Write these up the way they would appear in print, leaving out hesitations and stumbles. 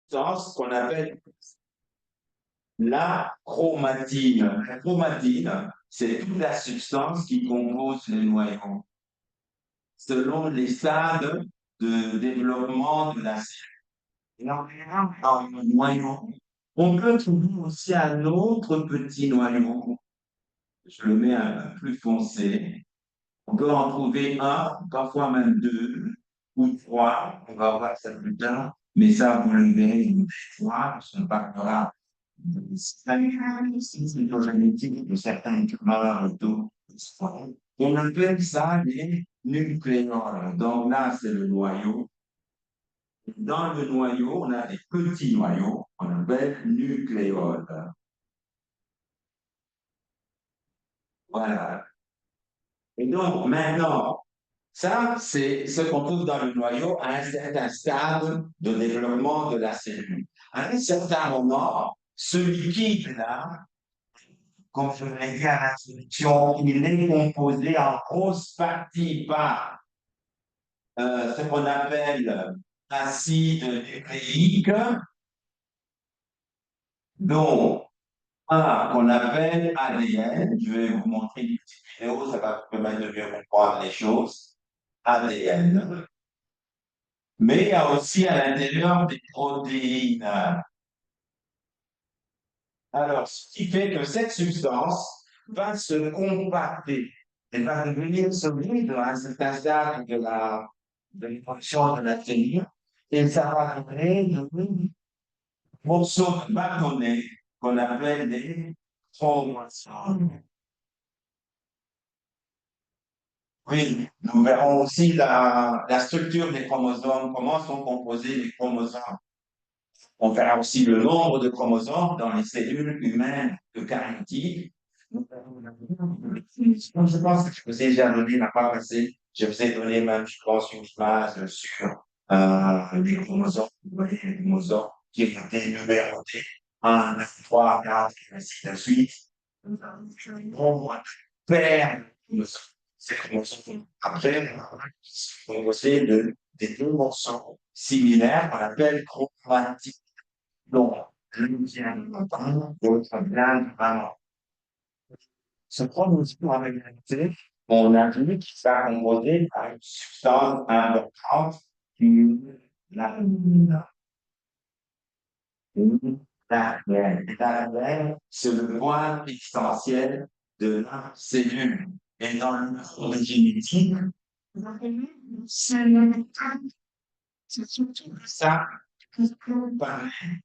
substance qu'on appelle la chromatine. La chromatine, c'est toute la substance qui compose le noyau, selon les stades de développement de la cellule. Dans le noyau, on peut trouver aussi un autre petit noyau. Je le mets un peu plus foncé. On peut en trouver un, parfois même deux ou trois. On va voir ça plus tard. Mais ça, vous le verrez une fois. On parlera de cytogénétique de certains tumeurs et tout. On appelle ça les nucléoles. Donc là, c'est le noyau. Dans le noyau, on a des petits noyaux qu'on appelle nucléoles. Voilà. Et donc, maintenant, ça, c'est ce qu'on trouve dans le noyau à un certain stade de développement de la cellule. À un certain moment, ce liquide-là, comme je l'ai dit à l'introduction, il est composé en grosse partie par ce qu'on appelle acide nucléique, dont un qu'on appelle ADN. Je vais vous montrer une petite vidéo, ça va vous permettre de mieux comprendre les choses. ADN. Mais il y a aussi à l'intérieur des protéines. Alors, ce qui fait que cette substance va se compacter. Elle va devenir solide à un certain stade de l'évolution de la cellule. Et ça va créer de morceaux bâtonnets qu'on appelle des chromosomes. Oui, nous verrons aussi la structure des chromosomes, comment sont composés les chromosomes. On verra aussi le nombre de chromosomes dans les cellules humaines eucaryotiques. Je pense que je vous ai déjà donné la part passée. Je vous ai donné même, je pense, une image sur les chromosomes. Vous voyez les chromosomes qui ont été numérotés. 1, 2, 3, 4, et ainsi de suite. On voit faire ces chromosomes. Après, on va composés des deux morceaux similaires qu'on appelle chromatiques. Donc, l'une l'autre vient vraiment. Ce chromosome en réalité, on a vu qu'il s'est composé par une substance importante qui est l'ADN. L'ADN, c'est le point essentiel de la cellule. Et dans le microbe génétique, c'est surtout ça qui peut parler.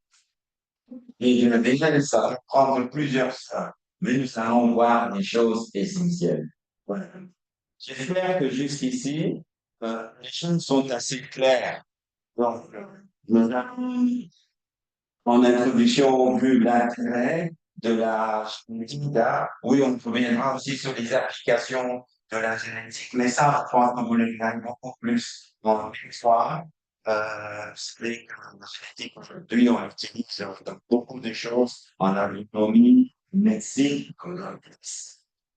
Et je vais déjà ça prendre plusieurs fois, mais nous allons voir des choses essentielles. Voilà. J'espère que jusqu'ici, les choses sont assez claires. Donc, nous avons en introduction vu l'intérêt de la génétique. Oui, on reviendra aussi sur les applications de la génétique, mais ça, je pense que vous le verrez beaucoup plus dans l'histoire. C'est que la génétique aujourd'hui, on l'utilise dans beaucoup de choses en agronomie, médecine,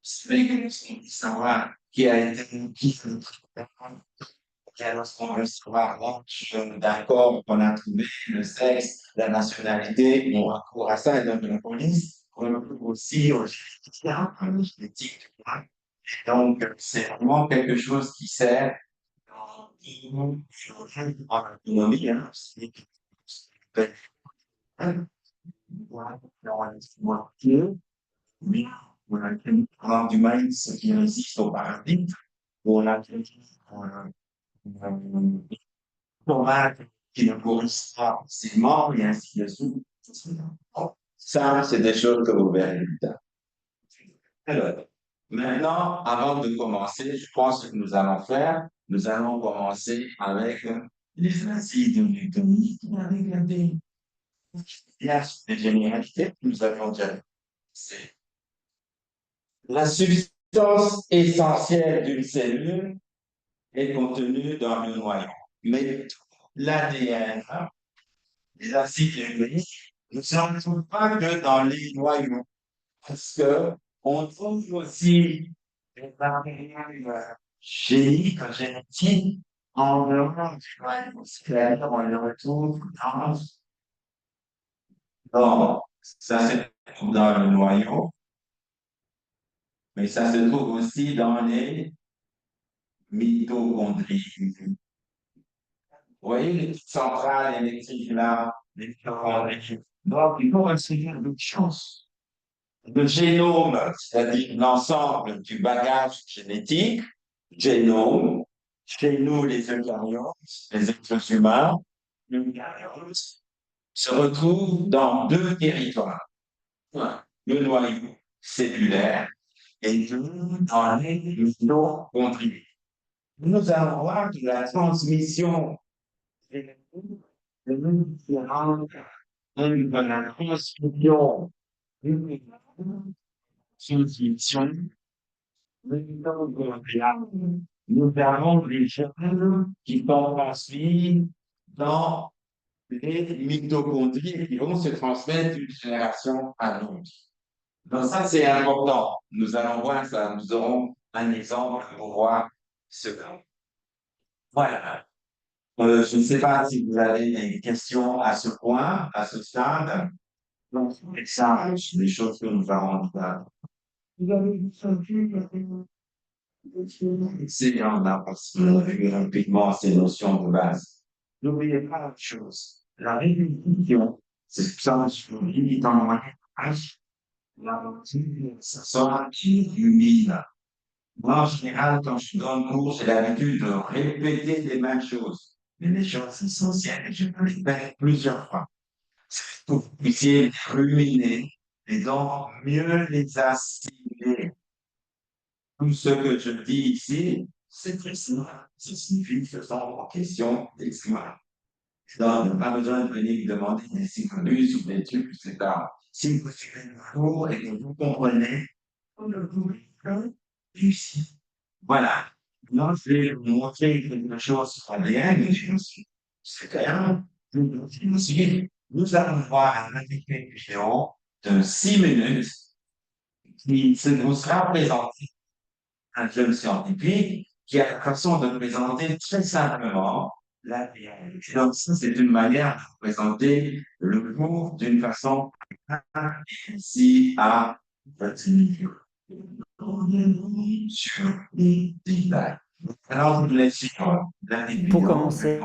c'est que savoir qui a été qui lorsqu'on veut savoir l'âge d'un corps qu'on a trouvé, le sexe, la nationalité, on recourt à ça et donc la police, on recourt aussi aux généticiens, à la génétique du point. Et donc, c'est vraiment quelque chose qui sert en autonomie, hein, c'est dans du mal, ce qui résiste au paradigme, où on a tomate qui ne pourrissent pas facilement, et ainsi de suite. Ça, c'est des choses que vous verrez plus tard. Alors, maintenant, avant de commencer, je pense que nous allons faire, nous allons commencer avec les acides nucléiques avec des généralités que nous avons déjà. C'est la substance essentielle d'une cellule est contenue dans le noyau. Mais l'ADN, les acides nucléiques, ne se retrouvent pas que dans les noyaux, parce que on trouve aussi des variables génétiques en dehors du noyau. C'est-à-dire, on les retrouve dans Donc, ça se trouve dans le noyau, mais ça se trouve aussi dans les mitochondries. Vous voyez les petites centrales électriques là, les mitochondries. Donc, il faut essayer d'autres choses. Le génome, c'est-à-dire l'ensemble du bagage génétique, génome, chez nous les eucaryotes, les êtres humains, l'eucaryote se retrouve dans deux territoires. Un, le noyau cellulaire et deux, dans les mitochondries. Nous allons voir que la transmission des différentes de la transmission transmission nous avons des gènes qui sont transmis dans les mitochondries et qui vont se transmettre d'une génération à l'autre. Donc ça, c'est important. Nous allons voir ça. Nous aurons un exemple pour voir ce cas. Voilà. Je ne sais pas si vous avez des questions à ce point, à ce stade. Donc, ça, c'est des choses que nous allons voir. Vous avez c'est bien là parce qu'on a vu rapidement ces notions de base. N'oubliez pas la chose. La répétition, c'est ça, je vous dis dans le langage, la routine, ça sera humide. Moi, en général, quand je suis dans le cours, j'ai l'habitude de répéter les mêmes choses. Mais les choses essentielles, je peux les faire plusieurs fois. C'est pour que vous puissiez ruminer et donc mieux les assimiler. Tout ce que je dis ici, c'est très simple. Ça signifie que ce sont en question d'excellence. Donc, il n'y a pas besoin de venir me demander des synonymes ou des trucs, etc. Si vous suivez le cours et que vous comprenez, vous le pouvez ici. Voilà. Là, je vais vous montrer quelque chose sur l'ADN. C'est clair. Ensuite, nous allons voir un vidéo de 6 minutes qui vous sera présentée un jeune scientifique qui a la façon de présenter très simplement l'ADN. Donc, ça, c'est une manière de présenter le cours d'une façon ici à sur les détails. Alors, je vous laisse la vidéo. Pour commencer,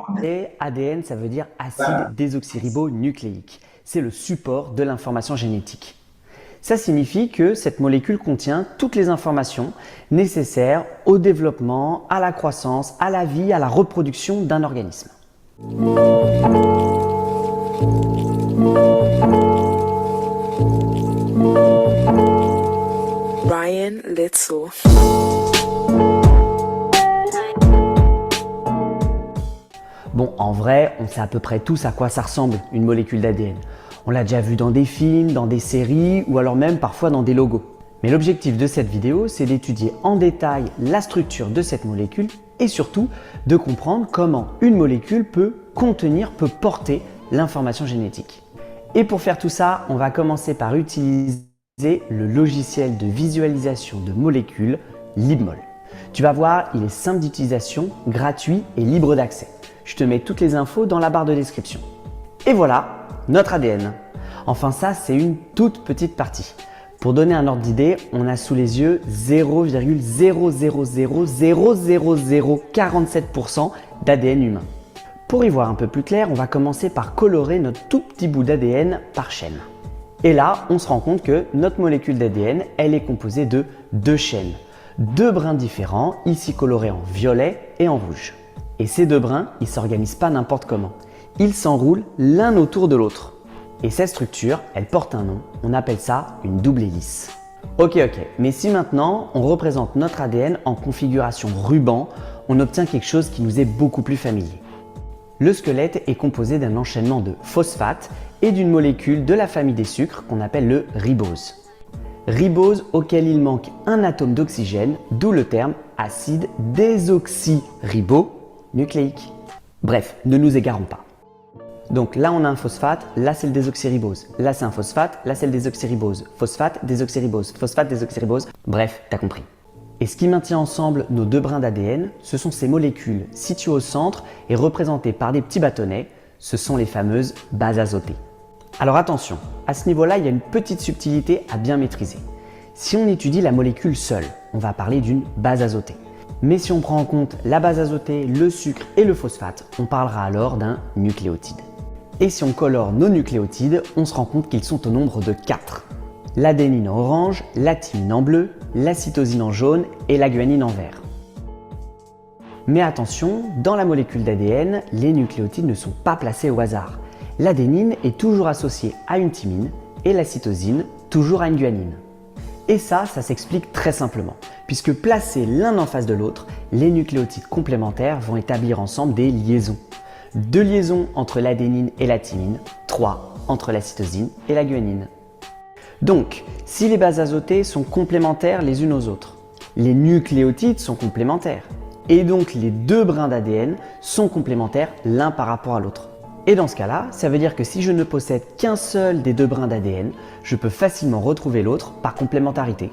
ADN, ça veut dire acide désoxyribonucléique. C'est le support de l'information génétique. Ça signifie que cette molécule contient toutes les informations nécessaires au développement, à la croissance, à la vie, à la reproduction d'un organisme. Ryan Litzel. Bon, en vrai, on sait à peu près tous à quoi ça ressemble, une molécule d'ADN. On l'a déjà vu dans des films, dans des séries ou alors même parfois dans des logos. Mais l'objectif de cette vidéo, c'est d'étudier en détail la structure de cette molécule et surtout de comprendre comment une molécule peut contenir, peut porter l'information génétique. Et pour faire tout ça, on va commencer par utiliser le logiciel de visualisation de molécules LibMol. Tu vas voir, il est simple d'utilisation, gratuit et libre d'accès. Je te mets toutes les infos dans la barre de description. Et voilà, notre ADN. Enfin ça, c'est une toute petite partie. Pour donner un ordre d'idée, on a sous les yeux 0,00000047% d'ADN humain. Pour y voir un peu plus clair, on va commencer par colorer notre tout petit bout d'ADN par chaîne. Et là, on se rend compte que notre molécule d'ADN, elle est composée de deux chaînes. Deux brins différents, ici colorés en violet et en rouge. Et ces deux brins, ils ne s'organisent pas n'importe comment. Ils s'enroulent l'un autour de l'autre. Et cette structure, elle porte un nom, on appelle ça une double hélice. Ok, mais si maintenant on représente notre ADN en configuration ruban, on obtient quelque chose qui nous est beaucoup plus familier. Le squelette est composé d'un enchaînement de phosphates et d'une molécule de la famille des sucres qu'on appelle le ribose. Ribose auquel il manque un atome d'oxygène, d'où le terme acide désoxyribonucléique. Bref, ne nous égarons pas. Donc là on a un phosphate, là c'est le désoxyribose. Là c'est un phosphate, là c'est le désoxyribose. Phosphate, désoxyribose, phosphate, désoxyribose. Bref, t'as compris. Et ce qui maintient ensemble nos deux brins d'ADN, ce sont ces molécules situées au centre et représentées par des petits bâtonnets. Ce sont les fameuses bases azotées. Alors attention, à ce niveau-là, il y a une petite subtilité à bien maîtriser. Si on étudie la molécule seule, on va parler d'une base azotée. Mais si on prend en compte la base azotée, le sucre et le phosphate, on parlera alors d'un nucléotide. Et si on colore nos nucléotides, on se rend compte qu'ils sont au nombre de 4. L'adénine en orange, la thymine en bleu, la cytosine en jaune et la guanine en vert. Mais attention, dans la molécule d'ADN, les nucléotides ne sont pas placés au hasard. L'adénine est toujours associée à une thymine et la cytosine toujours à une guanine. Et ça s'explique très simplement, puisque placés l'un en face de l'autre, les nucléotides complémentaires vont établir ensemble des liaisons. 2 liaisons entre l'adénine et la thymine, 3 entre la cytosine et la guanine. Donc, si les bases azotées sont complémentaires les unes aux autres, les nucléotides sont complémentaires. Et donc les 2 brins d'ADN sont complémentaires l'un par rapport à l'autre. Et dans ce cas-là, ça veut dire que si je ne possède qu'un seul des 2 brins d'ADN, je peux facilement retrouver l'autre par complémentarité.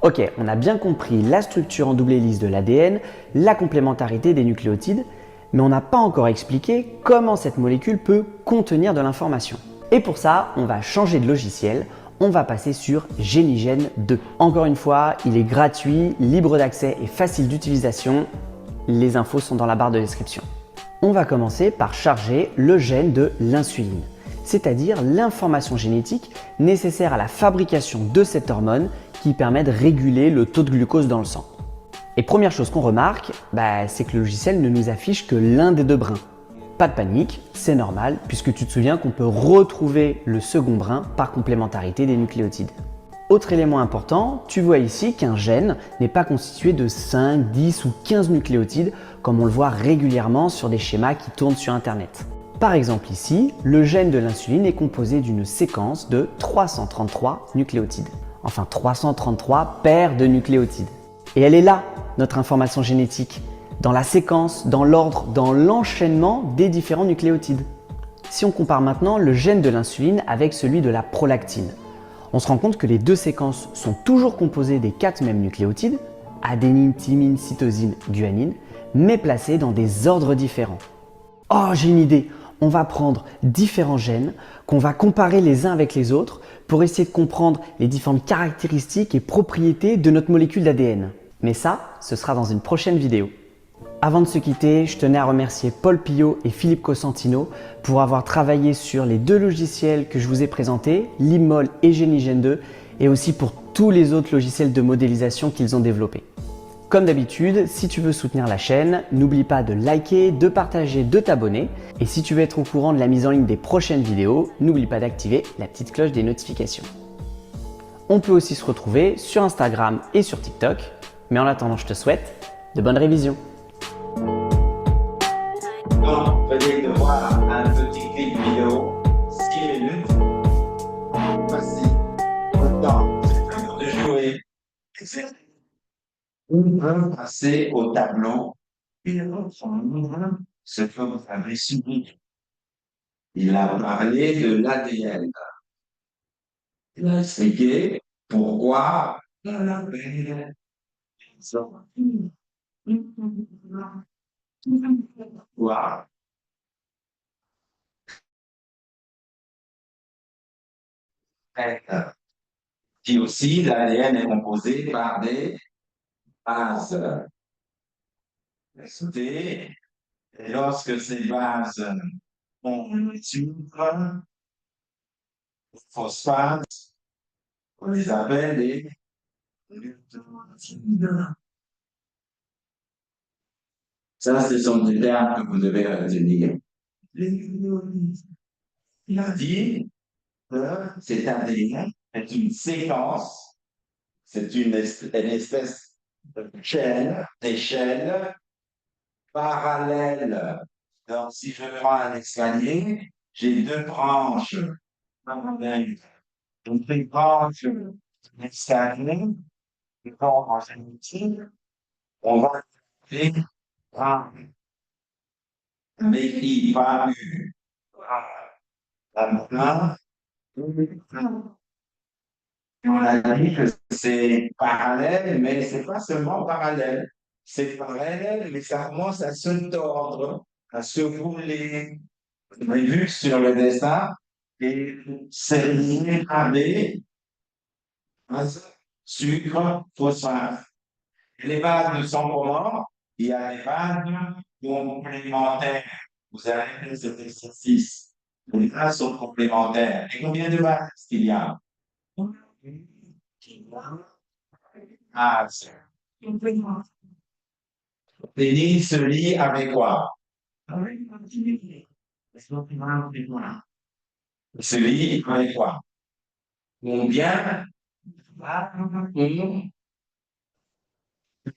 Ok, on a bien compris la structure en double hélice de l'ADN, la complémentarité des nucléotides, mais on n'a pas encore expliqué comment cette molécule peut contenir de l'information. Et pour ça, on va changer de logiciel, on va passer sur Génigène 2. Encore une fois, il est gratuit, libre d'accès et facile d'utilisation. Les infos sont dans la barre de description. On va commencer par charger le gène de l'insuline, c'est-à-dire l'information génétique nécessaire à la fabrication de cette hormone qui permet de réguler le taux de glucose dans le sang. Et première chose qu'on remarque, c'est que le logiciel ne nous affiche que l'un des 2 brins. Pas de panique, c'est normal puisque tu te souviens qu'on peut retrouver le second brin par complémentarité des nucléotides. Autre élément important, tu vois ici qu'un gène n'est pas constitué de 5, 10 ou 15 nucléotides comme on le voit régulièrement sur des schémas qui tournent sur internet. Par exemple ici, le gène de l'insuline est composé d'une séquence de 333 nucléotides. Enfin 333 paires de nucléotides. Et elle est là, notre information génétique, dans la séquence, dans l'ordre, dans l'enchaînement des différents nucléotides. Si on compare maintenant le gène de l'insuline avec celui de la prolactine, on se rend compte que les 2 séquences sont toujours composées des 4 mêmes nucléotides, adénine, thymine, cytosine, guanine, mais placées dans des ordres différents. Oh, j'ai une idée! On va prendre différents gènes qu'on va comparer les uns avec les autres pour essayer de comprendre les différentes caractéristiques et propriétés de notre molécule d'ADN. Mais ça, ce sera dans une prochaine vidéo. Avant de se quitter, je tenais à remercier Paul Pillot et Philippe Cosentino pour avoir travaillé sur les 2 logiciels que je vous ai présentés, Limmol et Génigène 2, et aussi pour tous les autres logiciels de modélisation qu'ils ont développés. Comme d'habitude, si tu veux soutenir la chaîne, n'oublie pas de liker, de partager, de t'abonner. Et si tu veux être au courant de la mise en ligne des prochaines vidéos, n'oublie pas d'activer la petite cloche des notifications. On peut aussi se retrouver sur Instagram et sur TikTok. Mais en attendant, je te souhaite de bonnes révisions. Donc, venez de voir un petit clip vidéo, 6 minutes. Voici le temps de jouer. On peut passer au tableau et reprendre ce que vous avez suivi. Il a parlé de l'ADN. Il a expliqué pourquoi on l'appelle pourquoi puis aussi l'ADN est composé par des bases. Et lorsque ces bases ont un sucre, phosphate, on les appelle les nucléotides. Ça, ce sont des termes que vous devez retenir. Les nucléotides. Il a dit que cet ADN est une séquence, c'est une espèce d'échelle parallèle. Donc, si je prends un escalier, j'ai 2 branches parallèles. Donc, une branche d'escalier, une branche génétique, on va faire avec I, pas U. Maintenant, on a dit que c'est parallèle, mais c'est pas seulement parallèle. C'est parallèle, mais ça commence à se tordre, à se rouler. Vous avez vu sur le dessin, Et c'est dégradé en sucre, phosphate. Et les bases ne sont comment? Il y a les bases complémentaires. Vous avez fait cet exercice. Les bases sont complémentaires. Et combien de bases est-ce qu'il y a? Ah, Denis se lie avec quoi? Il se lie avec quoi? Combien?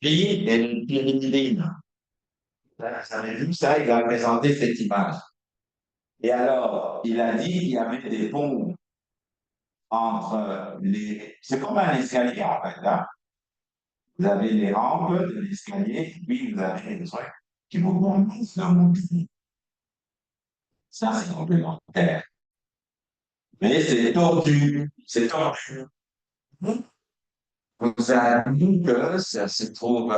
Lie et une pyridine. Vous avez vu ça, il a présenté cette image. Et alors, il a dit qu'il y avait des ponts entre les. C'est comme un escalier, en fait, là. Vous avez les rampes de l'escalier, puis vous avez les trucs qui vous permettent de monter. Ça, c'est complémentaire. Mais c'est tordu. C'est tordu. Vous avez dit que ça se trouve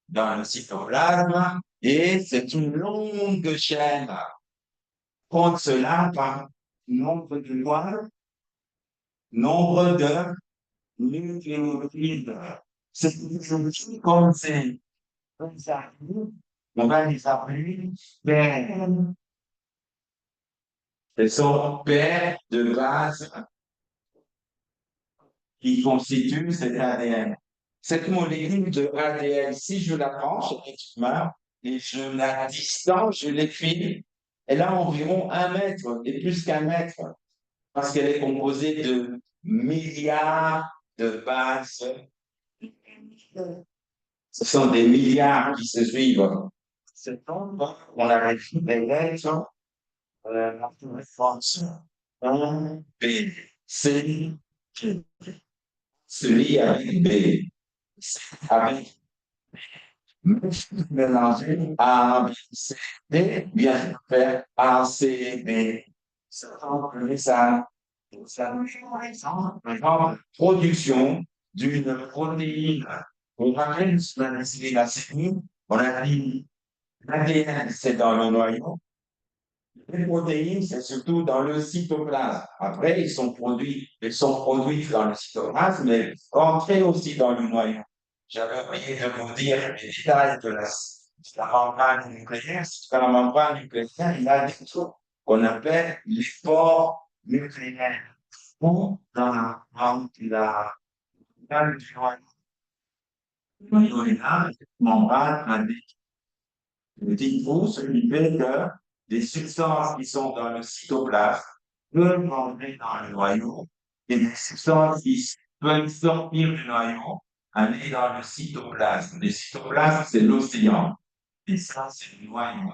dans le cytoplasme et c'est une longue chaîne. Compte cela par nombre de quoi? Nombre de nucléotides. C'est comme c'est comme ça. On va les appeler paires. Ce sont paires de bases qui constituent cet ADN. Cette molécule de ADN, si je la prends chez l'être humain et je la distance, je l'écris, elle a environ 1 mètre et plus qu'1 mètre parce qu'elle est composée de milliards de bases. Ce sont des milliards qui se suivent. C'est donc on a écrit des lettres la force 1, B, C, se lie avec B, avec mélanger A, B, C, D, bien faire A, C, B. Ça, production d'une protéine. On rappelle la série, on a dit l'ADN, c'est dans le noyau. Les protéines, c'est surtout dans le cytoplasme. Après, elles sont produites dans le cytoplasme, mais rentrées aussi dans le noyau. J'avais oublié de vous dire les détails de la membrane nucléaire. C'est que la membrane nucléaire, il y a des trucs qu'on appelle les pores nucléaires. Ou dans dans du noyau. Le noyau est là, cette membrane a des petits trous, ce qui fait que des substances qui sont dans le cytoplasme peuvent rentrer dans le noyau et des substances qui peuvent sortir du noyau, aller dans le cytoplasme. Le cytoplasme, c'est l'océan. Et ça, c'est le noyau.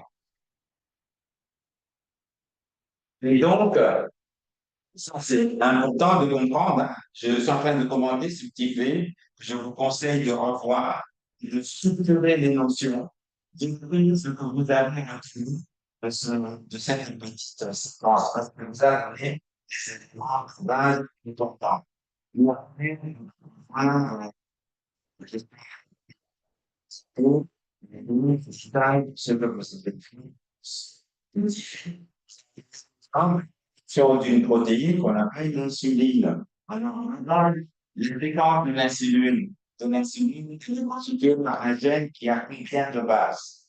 Et donc, ça, c'est important de comprendre. Hein. Je suis en train de commenter ce petit fait. Je vous conseille de revoir, de structurer les notions, d'écrire ce que vous avez retenu de cette petite séquence, parce que vous avez des éléments de base importants. Vous avez ce que vous avez fait sur d'une protéine qu'on appelle l'insuline. Alors, dans le décor de l'insuline est constitué par un gène qui a combien de bases?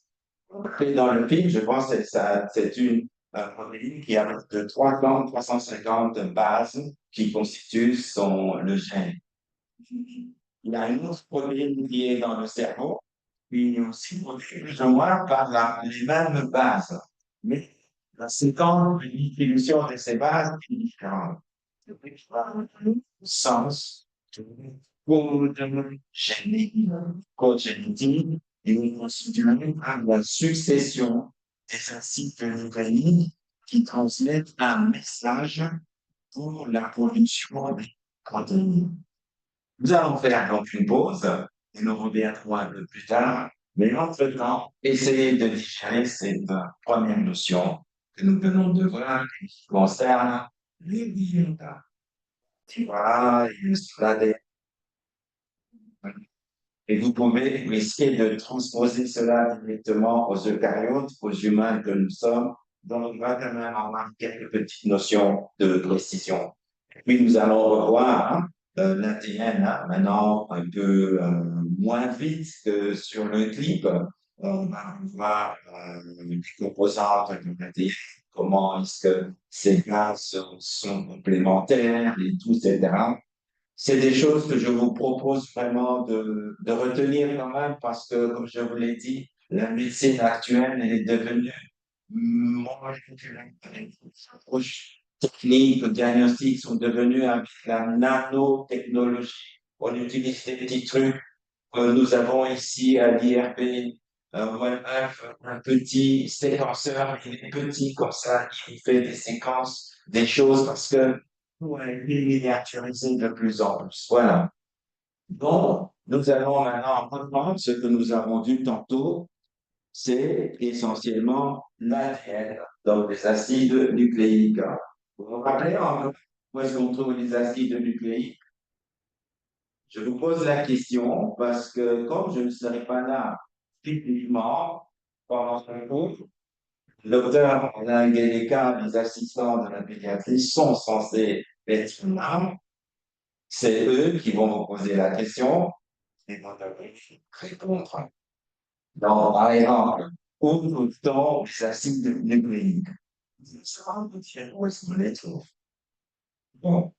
Et dans le film, je pense que c'est une protéine qui a de 350 bases qui constituent le gène. Il y a une autre protéine qui est dans le cerveau, puis aussi produite plus ou moins par les mêmes bases. Mais la séquence de distribution de ces bases est différente. Sens, code génétique, est constitué par la succession des acides nucléiques qui transmettent un message pour la production des protéines. Nous allons faire donc une pause et nous reviendrons un peu plus tard. Mais entre-temps, essayez de digérer cette première notion que nous venons de voir qui concerne les biota. Voilà, et vous pouvez essayer de transposer cela directement aux eucaryotes, aux humains que nous sommes, Donc, on va quand même avoir quelques petites notions de précision. Puis, nous allons revoir l'ADN maintenant un peu moins vite que sur le clip. On va voir les composantes de l'ADN, comment est-ce que ces gaz sont complémentaires et tout, etc. C'est des choses que je vous propose vraiment de retenir quand même parce que, comme je vous l'ai dit, la médecine actuelle elle est devenue moléculaire. Les approches techniques, diagnostiques sont devenues avec la nanotechnologie. On utilise des petits trucs. Nous avons ici à l'IRP un petit séquenceur, il est petit comme ça, il fait des séquences, des choses parce que ouais, il est miniaturisé de plus en plus. Voilà. Donc, nous allons maintenant reprendre ce que nous avons vu tantôt, c'est essentiellement l'ADN, donc les acides nucléiques. Vous vous rappelez où est-ce qu'on trouve les acides nucléiques? Je vous pose la question parce que comme je ne serai pas là physiquement pendant ce cours, le docteur Languelica, les assistants de la pédiatrie sont censés être là. C'est eux qui vont vous poser la question et vous devez répondre. Donc, par exemple, où trouve-t-on les acides nucléiques? Ça, où est-ce qu'on les trouve? Bon,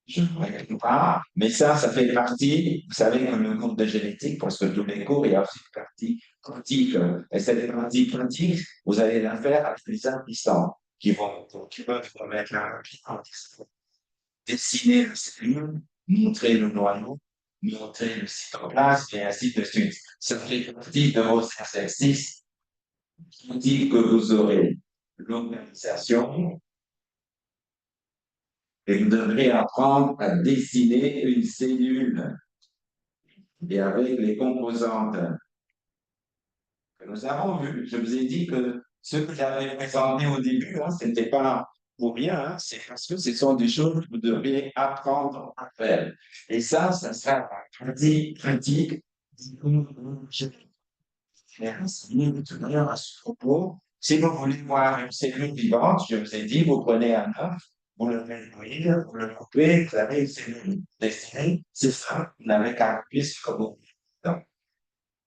je ne réponds pas, mais ça fait partie, vous savez, comme le cours de génétique, parce que tous les cours, il y a aussi une partie pratique. Et cette partie pratique, vous allez la faire avec les assistants qui peuvent vous mettre la dessiner la cellule, montrer le noyau, montrer le cytoplasme et ainsi de suite. Ça fait partie de vos exercices qui dit que vous aurez l'organisation et vous devrez apprendre à dessiner une cellule et avec les composantes que nous avons vues. Je vous ai dit que ce que j'avais présenté au début, ce n'était pas pour rien, c'est parce que ce sont des choses que vous devez apprendre à faire. Et ça sera la partie pratique. Je vais renseigner tout à l'heure à ce propos. Si vous voulez voir une cellule vivante, je vous ai dit, vous prenez un œuf, vous le réduisez, vous le coupez, vous avez une cellule dessinée, c'est ça, vous n'avez qu'à appuyer sur le bouton.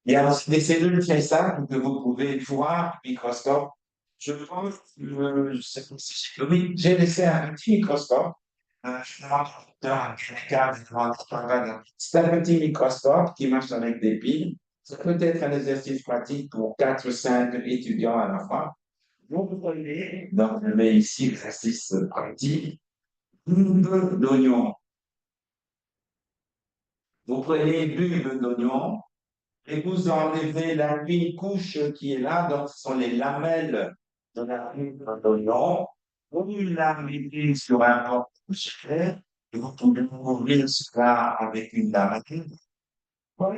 Il y a aussi des cellules très simples que vous pouvez voir au microscope. Je pense, je sais pas si oui, j'ai laissé un petit microscope. Je demande au docteur c'est un petit microscope qui marche avec des piles. Ça peut être un exercice pratique pour 4 ou 5 étudiants à la fois. Vous prenez, donc je mets ici l'exercice pratique, bulbe d'oignon. Vous prenez une bulbe d'oignon, et vous enlevez la fine couche qui est là, donc ce sont les lamelles de la fibre d'oignon. Vous la mettez sur un porte couché et vous pouvez ouvrir cela avec une lamelle. Voilà,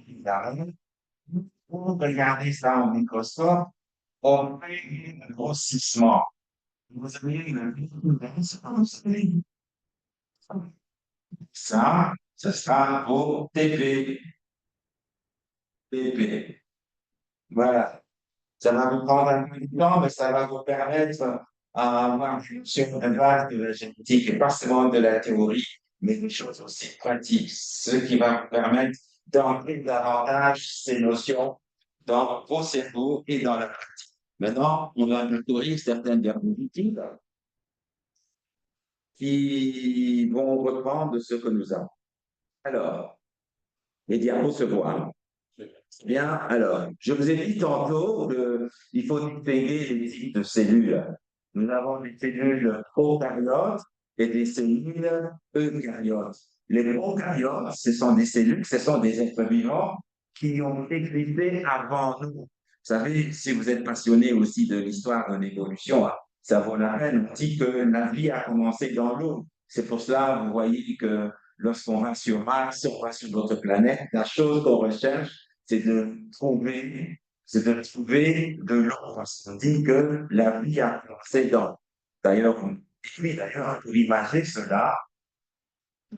une lamelle. Vous regardez ça au microscope, on fait un grossissement. Vous avez une ça sera vos TP. TP. Voilà. Ça va vous prendre un peu de temps, mais ça va vous permettre d'avoir une vision de base de la génétique et pas seulement de la théorie, mais des choses aussi pratiques, ce qui va vous permettre d'ancrer davantage ces notions dans vos cerveaux et dans la pratique. Maintenant, on va parcourir certaines diapositives qui vont reprendre ce que nous avons. Alors, les diapos se voient. Bien, alors, je vous ai dit tantôt qu'il faut distinguer les types de cellules. Nous avons des cellules prokaryotes et des cellules eucaryotes. Les prokaryotes, ce sont des cellules, ce sont des êtres vivants qui ont existé avant nous. Vous savez, si vous êtes passionné aussi de l'histoire de l'évolution, ça vaut la peine. On dit que la vie a commencé dans l'eau. C'est pour cela, vous voyez que lorsqu'on va sur Mars, on va sur d'autres planètes, la chose qu'on recherche, c'est de trouver, de l'eau. On dit que la vie a commencé dans. D'ailleurs, pour imaginer cela,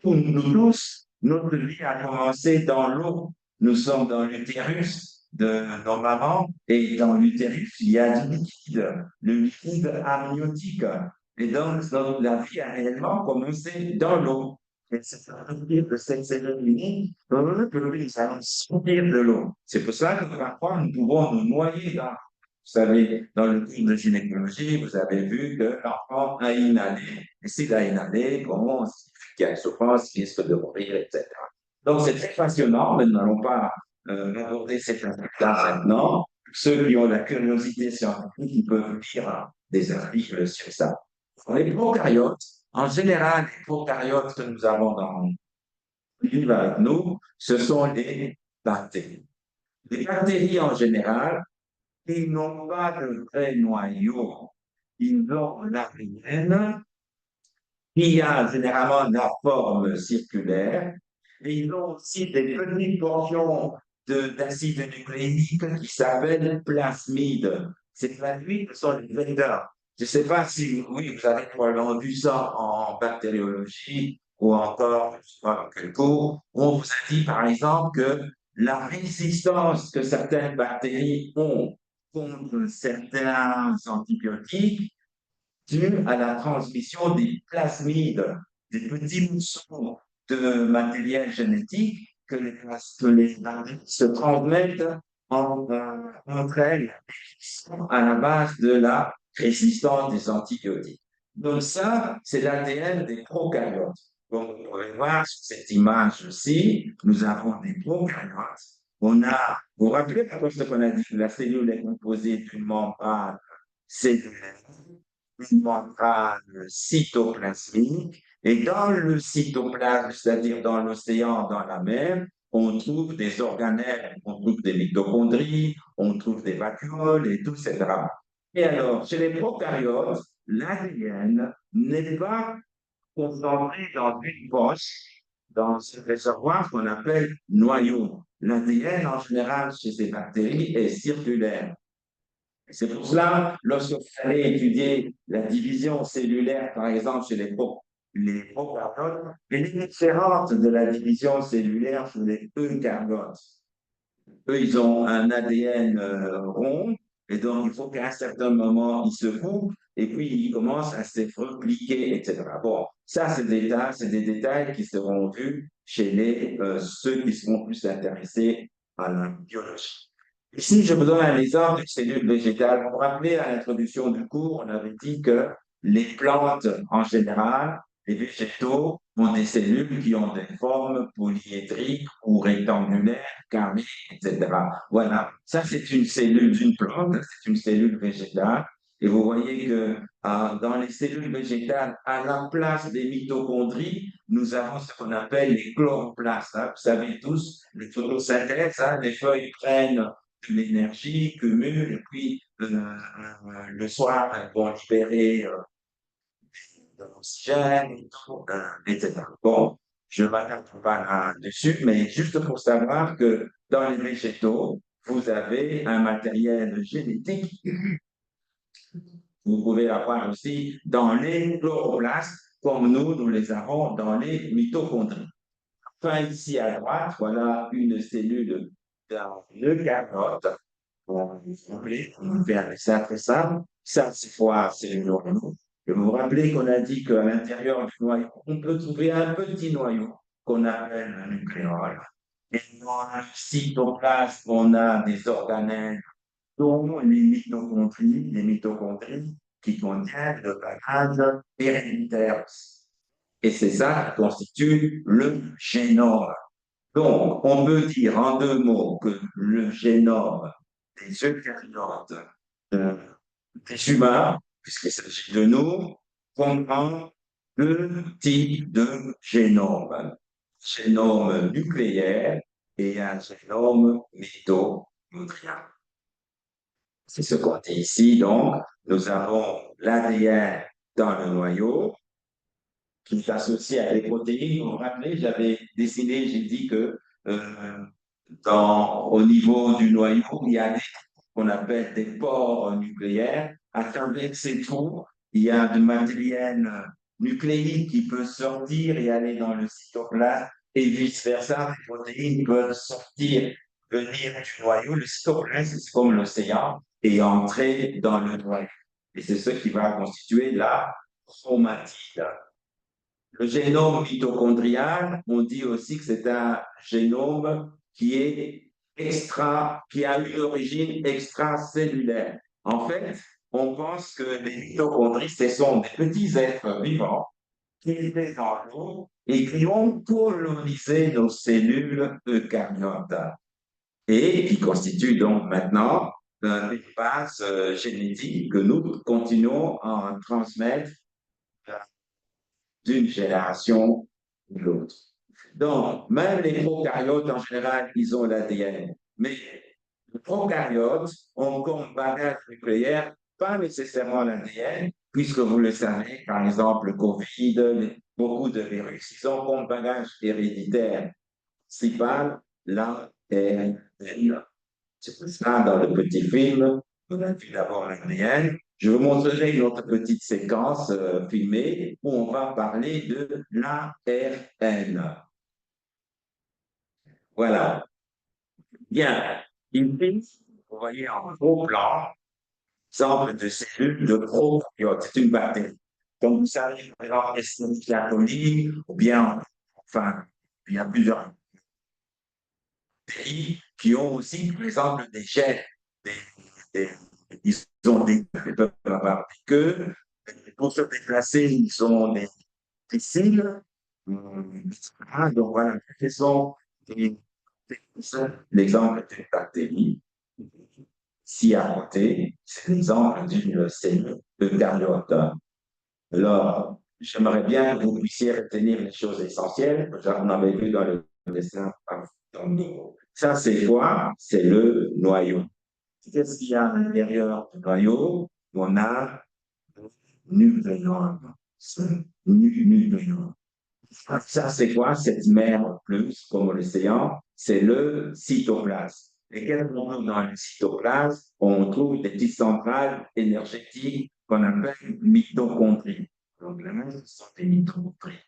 pour nous tous, notre vie a commencé dans l'eau. Nous sommes dans l'utérus de nos mamans et dans l'utérus, il y a du liquide, le liquide amniotique. Et donc, la vie a réellement commencé dans l'eau. Et c'est à partir de cette cellule unique que nous allons sortir de l'eau. C'est pour ça que parfois nous pouvons nous noyer dans. Vous savez, dans le cours de gynécologie, vous avez vu que l'enfant a inhalé. Et s'il a inhalé, bon, il y a une souffrance, il risque de mourir, etc. Donc, c'est très passionnant, mais nous n'allons pas aborder cet aspect-là maintenant. Ceux qui ont la curiosité scientifique, ils peuvent lire des articles sur ça. Pour les prokaryotes, en général, les prokaryotes que nous avons dans le livre avec nous, ce sont les bactéries. Les bactéries, en général, ils n'ont pas de vrai noyau. Ils ont l'ADN qui a généralement la forme circulaire. Et ils ont aussi des petites portions d'acide nucléique qui s'appellent plasmides. Ces plasmides sont les vecteurs. Je ne sais pas si, oui, vous avez probablement vu ça en bactériologie ou encore dans quel cours, où on vous a dit, par exemple, que la résistance que certaines bactéries ont contre certains antibiotiques due à la transmission des plasmides, des petits morceaux de matériel génétique que les bactéries se transmettent entre elles à la base de la résistance des antibiotiques. Donc ça, c'est l'ADN des prokaryotes. Donc, vous pouvez voir sur cette image-ci, nous avons des prokaryotes. On a, vous vous rappelez ce qu'on a dit, la cellule est composée d'une membrane cellulaire, une membrane cytoplasmique. Et dans le cytoplasme, c'est-à-dire dans l'océan, dans la mer, on trouve des organelles, on trouve des mitochondries, on trouve des vacuoles et tout, etc. Et alors, chez les prokaryotes, l'ADN n'est pas concentré dans une poche, dans ce réservoir qu'on appelle noyau. L'ADN, en général, chez ces bactéries, est circulaire. C'est pour cela, lorsque vous allez étudier la division cellulaire, par exemple, chez les prokaryotes, elle est différente de la division cellulaire chez les eucaryotes. Eux, ils ont un ADN rond, et donc il faut qu'à un certain moment, ils se coupent, et puis ils commencent à se repliquer, etc. Bon, ça, c'est des détails qui seront vus chez ceux qui seront plus intéressés à la biologie. Ici, je vous donne un exemple d'une cellule végétale. Vous vous rappelez, à l'introduction du cours, on avait dit que les plantes, en général, les végétaux ont des cellules qui ont des formes polyédriques ou rectangulaires, carrées, etc. Voilà, ça c'est une cellule d'une plante, c'est une cellule végétale. Et vous voyez que dans les cellules végétales, à la place des mitochondries, nous avons ce qu'on appelle les chloroplastes. Hein. Vous savez tous, les photosynthèses, hein, les feuilles prennent de l'énergie, cumulent, et puis le soir, elles vont libérer de l'oxygène, et tout, etc. Bon, je ne m'attarde pas là-dessus, mais juste pour savoir que dans les végétaux, vous avez un matériel génétique. Vous pouvez avoir aussi dans les chloroplastes, comme nous les avons dans les mitochondries. Enfin, ici à droite, voilà une cellule d'un eucaryote. Bon, vous voulez, on fait avec ça très simple. Ça, c'est quoi? C'est le noyau. Et vous vous rappelez qu'on a dit qu'à l'intérieur du noyau, on peut trouver un petit noyau qu'on appelle un nucléole. Et dans le cytoplasme, on a des organelles dont les mitochondries qui contiennent le bagage héréditaire. Et c'est ça qui constitue le génome. Donc, on peut dire en deux mots que le génome des eucaryotes, des humains, puisqu'il s'agit de nous, comprend deux types de génomes. Génome nucléaire et un génome mitochondrien. C'est ce qu'on dit ici. Donc, nous avons l'ADN dans le noyau qui s'associe à des protéines. Vous vous rappelez, j'avais dessiné, j'ai dit que au niveau du noyau, il y a des qu'on appelle des pores nucléaires. À travers ces trous, il y a du matériel nucléique qui peut sortir et aller dans le cytoplasme et vice-versa. Les protéines peuvent sortir venir du noyau, le cytoplasme, c'est comme l'océan, et entrer dans le noyau. Et c'est ce qui va constituer la chromatide. Le génome mitochondrial, on dit aussi que c'est un génome qui est qui a une origine extracellulaire. En fait, on pense que les mitochondries, ce sont des petits êtres vivants qui étaient dans l'eau et qui ont colonisé nos cellules eucaryotes et qui constituent donc maintenant une base génétique que nous continuons à transmettre d'une génération à l'autre. Donc, même les prokaryotes, en général, ils ont l'ADN. Mais les prokaryotes ont comme bagage nucléaire pas nécessairement l'ADN, puisque vous le savez, par exemple, le COVID, beaucoup de virus, ils ont comme bagage héréditaire principal l'ARN. C'est pour ça, dans le petit film, on a vu d'abord l'ADN. Je vous montrerai une autre petite séquence filmée où on va parler de l'ARN. Voilà. Bien. Ici, vous voyez en gros plan, exemple de cellules de prokaryotes. C'est une bactérie. Donc, vous savez, par exemple, Escherichia coli, ou bien, enfin, il y a plusieurs pays qui ont aussi, par exemple, des gènes, des, des, ils ont des, ils peuvent avoir des queues, pour se déplacer, ils ont des cils, etc. Donc voilà, ce sont l'exemple d'une bactérie. Ici à côté, c'est l'exemple d'une cellule eucaryote. Alors, j'aimerais bien que vous puissiez retenir les choses essentielles, que on avait vu dans le dessin. Ça, c'est quoi? C'est le noyau. Qu'est-ce qu'il y a à l'intérieur du noyau? On a le nucléome. Ce nucléome. Ça, c'est quoi? Cette mer plus, comme l'océan, c'est le cytoplasme. Et qu'est-ce qu'on trouve dans le cytoplasme? On trouve des petites centrales énergétiques qu'on appelle mitochondries. Donc, les mêmes sont des mitochondries.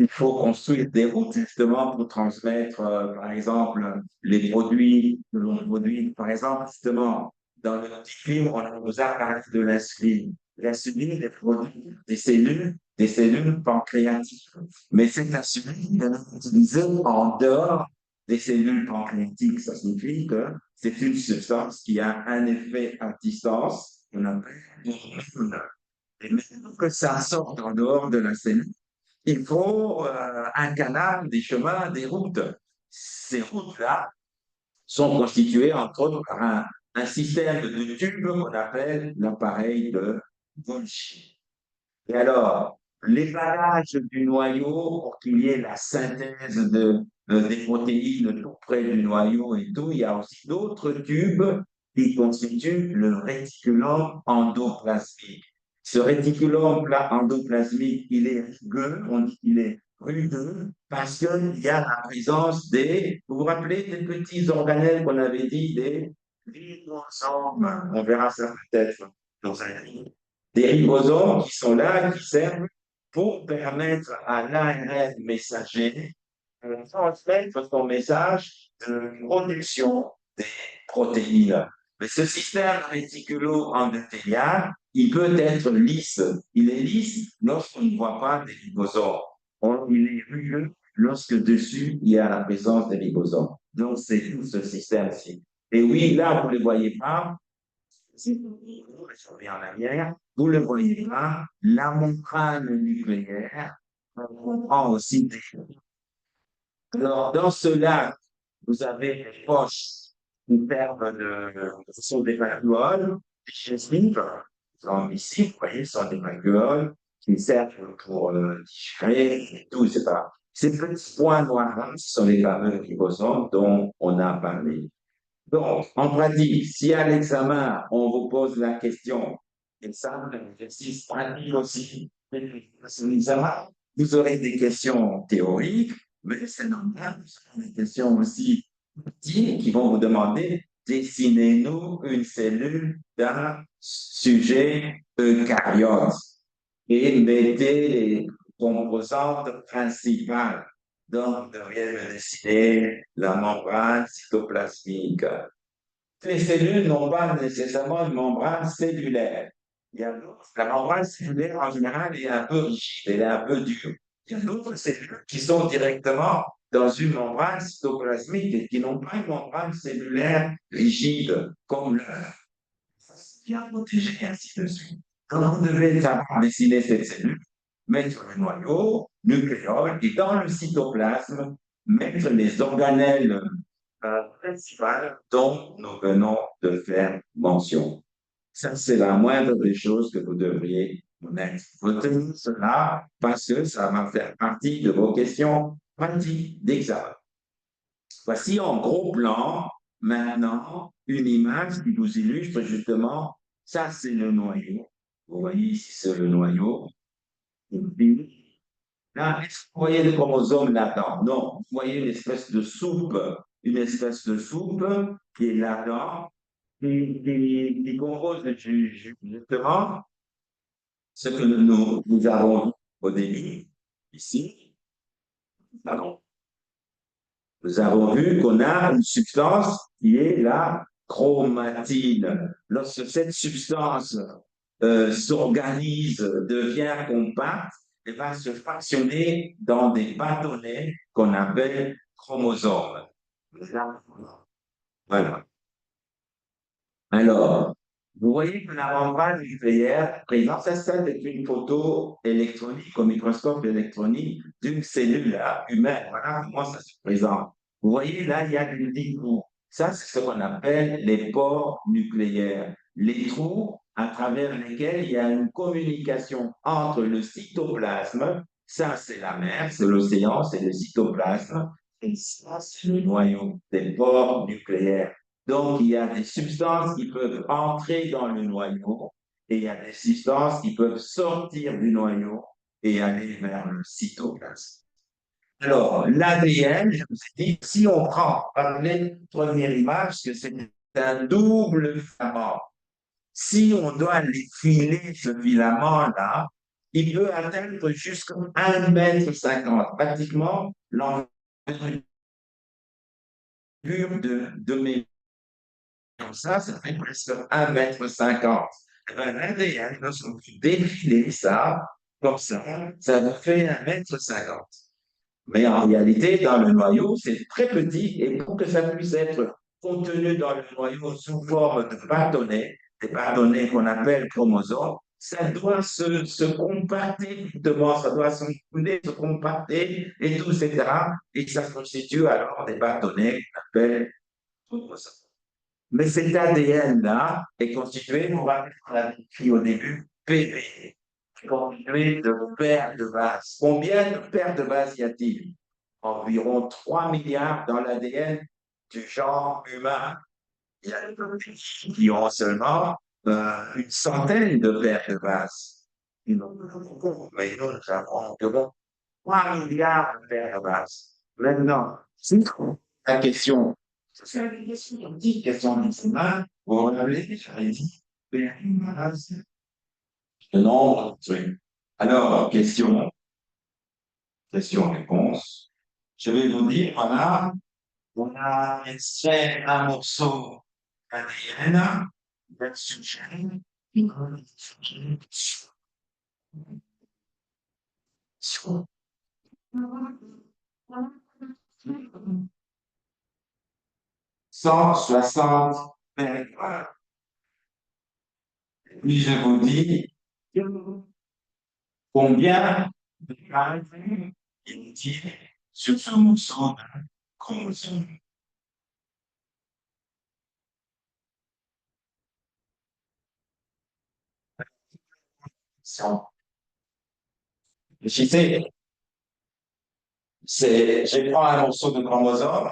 Il faut construire des routes justement pour transmettre, par exemple, les produits que l'on produit. Par exemple, justement, dans le petit film, on nous a parlé de l'insuline. L'insuline est produite des cellules pancréatiques. Mais cette insuline est utilisée en dehors des cellules pancréatiques. Ça signifie que c'est une substance qui a un effet à distance qu'on appelle hormone. Et maintenant que ça sort en dehors de la cellule, il faut un canal, des chemins, des routes. Ces routes-là sont constituées, entre autres, par un système de tubes qu'on appelle l'appareil de Golgi. Et alors, l'éballage du noyau pour qu'il y ait la synthèse des protéines tout près du noyau et tout, il y a aussi d'autres tubes qui constituent le réticulum endoplasmique. Ce réticulum endoplasmique, il est rugueux, on dit qu'il est rugueux parce qu'il y a la présence vous vous rappelez des petits organelles qu'on avait dit, des ribosomes. On verra ça peut-être dans un livre. Des ribosomes qui sont là, qui servent pour permettre à l'ARN messager de transmettre son message de production des protéines. Mais ce système réticulo-endothélial, il peut être lisse. Il est lisse lorsqu'on ne voit pas des ribosomes. Il est rugueux lorsque dessus, il y a la présence des ribosomes. Donc, c'est tout ce système-ci. Et oui, là, vous ne le voyez pas. Si vous revenez en arrière, vous ne le voyez pas, la membrane nucléaire comprend aussi des choses. Alors, dans ce lac, vous avez des poches qui servent ce sont des vacuoles digestifs. Donc, ici, vous voyez, ce sont des vacuoles qui servent pour digérer et tout, c'est pas. Ces petits points noirs, ce sont les fameux ribosomes dont on a parlé. Donc, en pratique, si à l'examen, on vous pose la question, et ça, l'exercice pratique aussi, l'examen, vous aurez des questions théoriques, mais c'est normal, vous aurez des questions aussi pratiques qui vont vous demander, dessinez-nous une cellule d'un sujet eucaryote et mettez les composantes principales. Donc, vous devriez me dessiner la membrane cytoplasmique. Les cellules n'ont pas nécessairement une membrane cellulaire. La membrane cellulaire, en général, est un peu rigide, elle est un peu dure. Il y a d'autres cellules qui sont directement dans une membrane cytoplasmique et qui n'ont pas une membrane cellulaire rigide comme l'œuf. Bien protégé, ainsi de suite. Alors, vous devez savoir dessiner cette cellule, mettre le noyau, nucléole, et dans le cytoplasme, mettre les organelles principales dont nous venons de faire mention. Ça, c'est la moindre des choses que vous devriez connaître. Retenez cela parce que ça va faire partie de vos questions pratiques d'examen. Voici en gros plan, maintenant, une image qui vous illustre justement, ça c'est le noyau. Vous voyez ici, c'est le noyau. Et puis, là, est-ce que vous voyez les chromosomes là-dedans? Non, vous voyez une espèce de soupe qui est là-dedans, qui compose justement ce que nous avons au début, ici. Pardon. Nous avons vu qu'on a une substance qui est la chromatine. Lorsque cette substance s'organise, devient compacte, elle va se fractionner dans des bâtonnets qu'on appelle chromosomes. Voilà. Alors, vous voyez que la membrane nucléaire présente, ça c'est une photo électronique au microscope électronique d'une cellule humaine. Voilà comment ça se présente. Vous voyez là, il y a des trous. Ça, c'est ce qu'on appelle les pores nucléaires. Les trous à travers lesquels il y a une communication entre le cytoplasme, ça c'est la mer, c'est l'océan, c'est le cytoplasme, et ça c'est le noyau des pores nucléaires. Donc, il y a des substances qui peuvent entrer dans le noyau et il y a des substances qui peuvent sortir du noyau et aller vers le cytoplasme. Alors, l'ADN, je vous ai dit, si on prend, prenez la première image, que c'est un double filament. Si on doit les filer, ce filament-là, il peut atteindre jusqu'à 1,50 m, pratiquement l'envergure de mes ça fait presque 1,50 m. L'ADN, lorsqu'on défiler ça, comme ça va faire 1,50 m. Mais en réalité, dans le noyau, c'est très petit et pour que ça puisse être contenu dans le noyau sous forme de bâtonnets, des bâtonnets qu'on appelle chromosomes, ça doit se compacter, justement, ça doit se compacter et tout, etc. Et ça constitue alors des bâtonnets qu'on appelle chromosomes. Mais cet ADN-là est constitué, on va écrit au début, PP, constitué de paires de bases. Combien de paires de bases y a-t-il? Environ 3 milliards dans l'ADN du genre humain. Il y a des pays qui ont seulement une centaine de paires de bases. Mais nous avons environ 3 milliards de paires de bases. Maintenant, c'est la question. C'est une question, une petite question d'examen. Vous vous rappelez, j'avais dit, le nombre de trucs. Alors, question-réponse. Je vais vous dire, voilà, on a extrait un morceau d'ADN d'un sujet. 160 paires. Puis je vous dis combien de pages il dit sur ce morceau de chromosome. Je prends un morceau de chromosome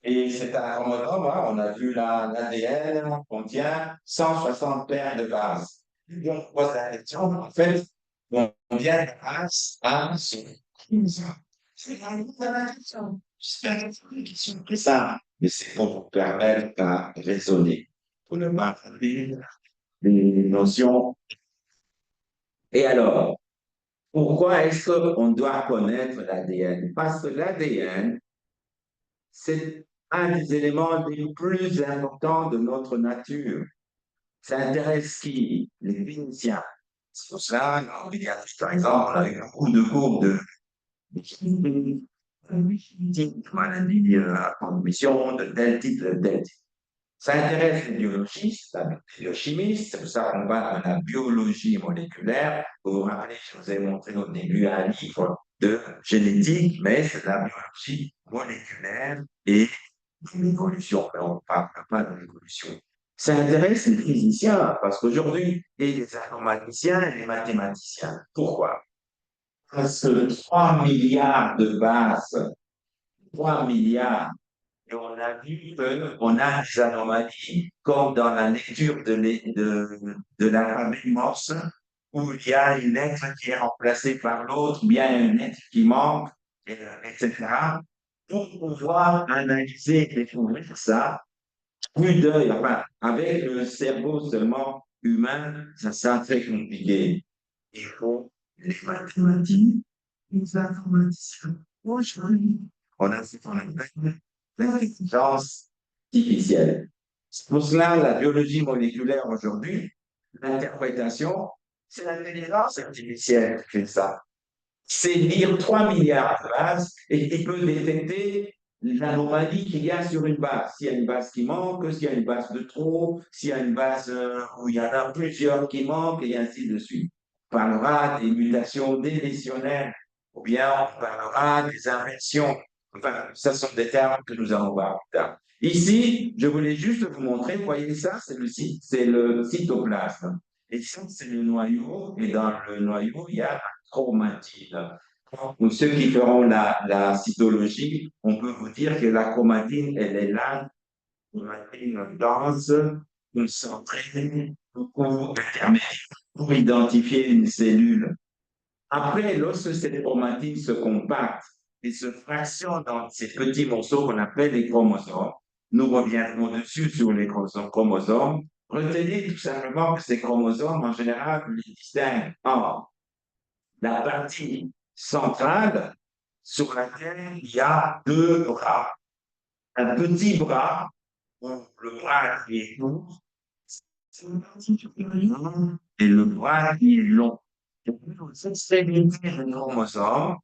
et c'est un chromosome, hein, on a vu l'ADN contient 160 paires de bases. Et on pose la question, en fait, combien de bases a ce chromosome? C'est la question. J'espère que c'est une question plus simple, mais c'est pour vous permettre de raisonner, pour ne pas faire des notions. Et alors, Pourquoi est-ce qu'on doit connaître l'ADN? Parce que l'ADN, c'est un des éléments les plus importants de notre nature. Ça intéresse qui? Les cliniciens. C'est pour ça, en pédiatrie, par exemple, on a eu beaucoup de cours de maladie à transmission de tel type, de tel type. Ça intéresse les biologistes, les biochimistes, c'est pour ça qu'on parle de la biologie moléculaire. Vous vous rappelez, je vous ai montré au début un livre de génétique, mais c'est de la biologie moléculaire et de l'évolution. Mais on ne parle pas de l'évolution. Ça intéresse les physiciens, parce qu'aujourd'hui, et les informaticiens et les mathématiciens. Pourquoi? Parce que 3 milliards de bases, 3 milliards. Et on a vu qu'on a des anomalies, comme dans la lecture de l'alphabet Morse, où il y a une lettre qui est remplacée par l'autre, bien une lettre qui manque, etc. Pour pouvoir analyser et découvrir ça, plus d'œil, enfin, avec le cerveau seulement humain, ça sera très compliqué. Il faut les mathématiques, les informaticiens. Aujourd'hui, on a ce qu'on appelle l'intelligence artificielle. C'est pour cela, la biologie moléculaire aujourd'hui, l'interprétation, c'est l'intelligence artificielle qui fait ça. C'est lire 3 milliards de bases et qui peut détecter l'anomalie qu'il y a sur une base. S'il y a une base qui manque, s'il y a une base de trop, s'il y a une base où il y en a plusieurs qui manquent, et ainsi de suite. On parlera des mutations délétionnelles, ou bien on parlera des inversions. Enfin, ça sont des termes que nous allons voir plus tard. Ici, je voulais juste vous montrer, voyez ça, c'est le cytoplasme. Et ça, c'est le noyau, et dans le noyau, il y a la chromatine. Pour ceux qui feront la cytologie, on peut vous dire que la chromatine, elle est là, chromatine dense, concentrée, beaucoup intermédiaire pour identifier une cellule. Après, lorsque cette chromatine se compacte et se fractionne dans ces petits morceaux qu'on appelle les chromosomes, nous reviendrons dessus sur les chromosomes. Retenez tout simplement que ces chromosomes, en général, les distinguent en la partie centrale sur laquelle il y a deux bras. Un petit bras, où le bras qui est court, c'est une partie supérieure, et le bras qui est long. Et puis, aux extrémités du chromosome,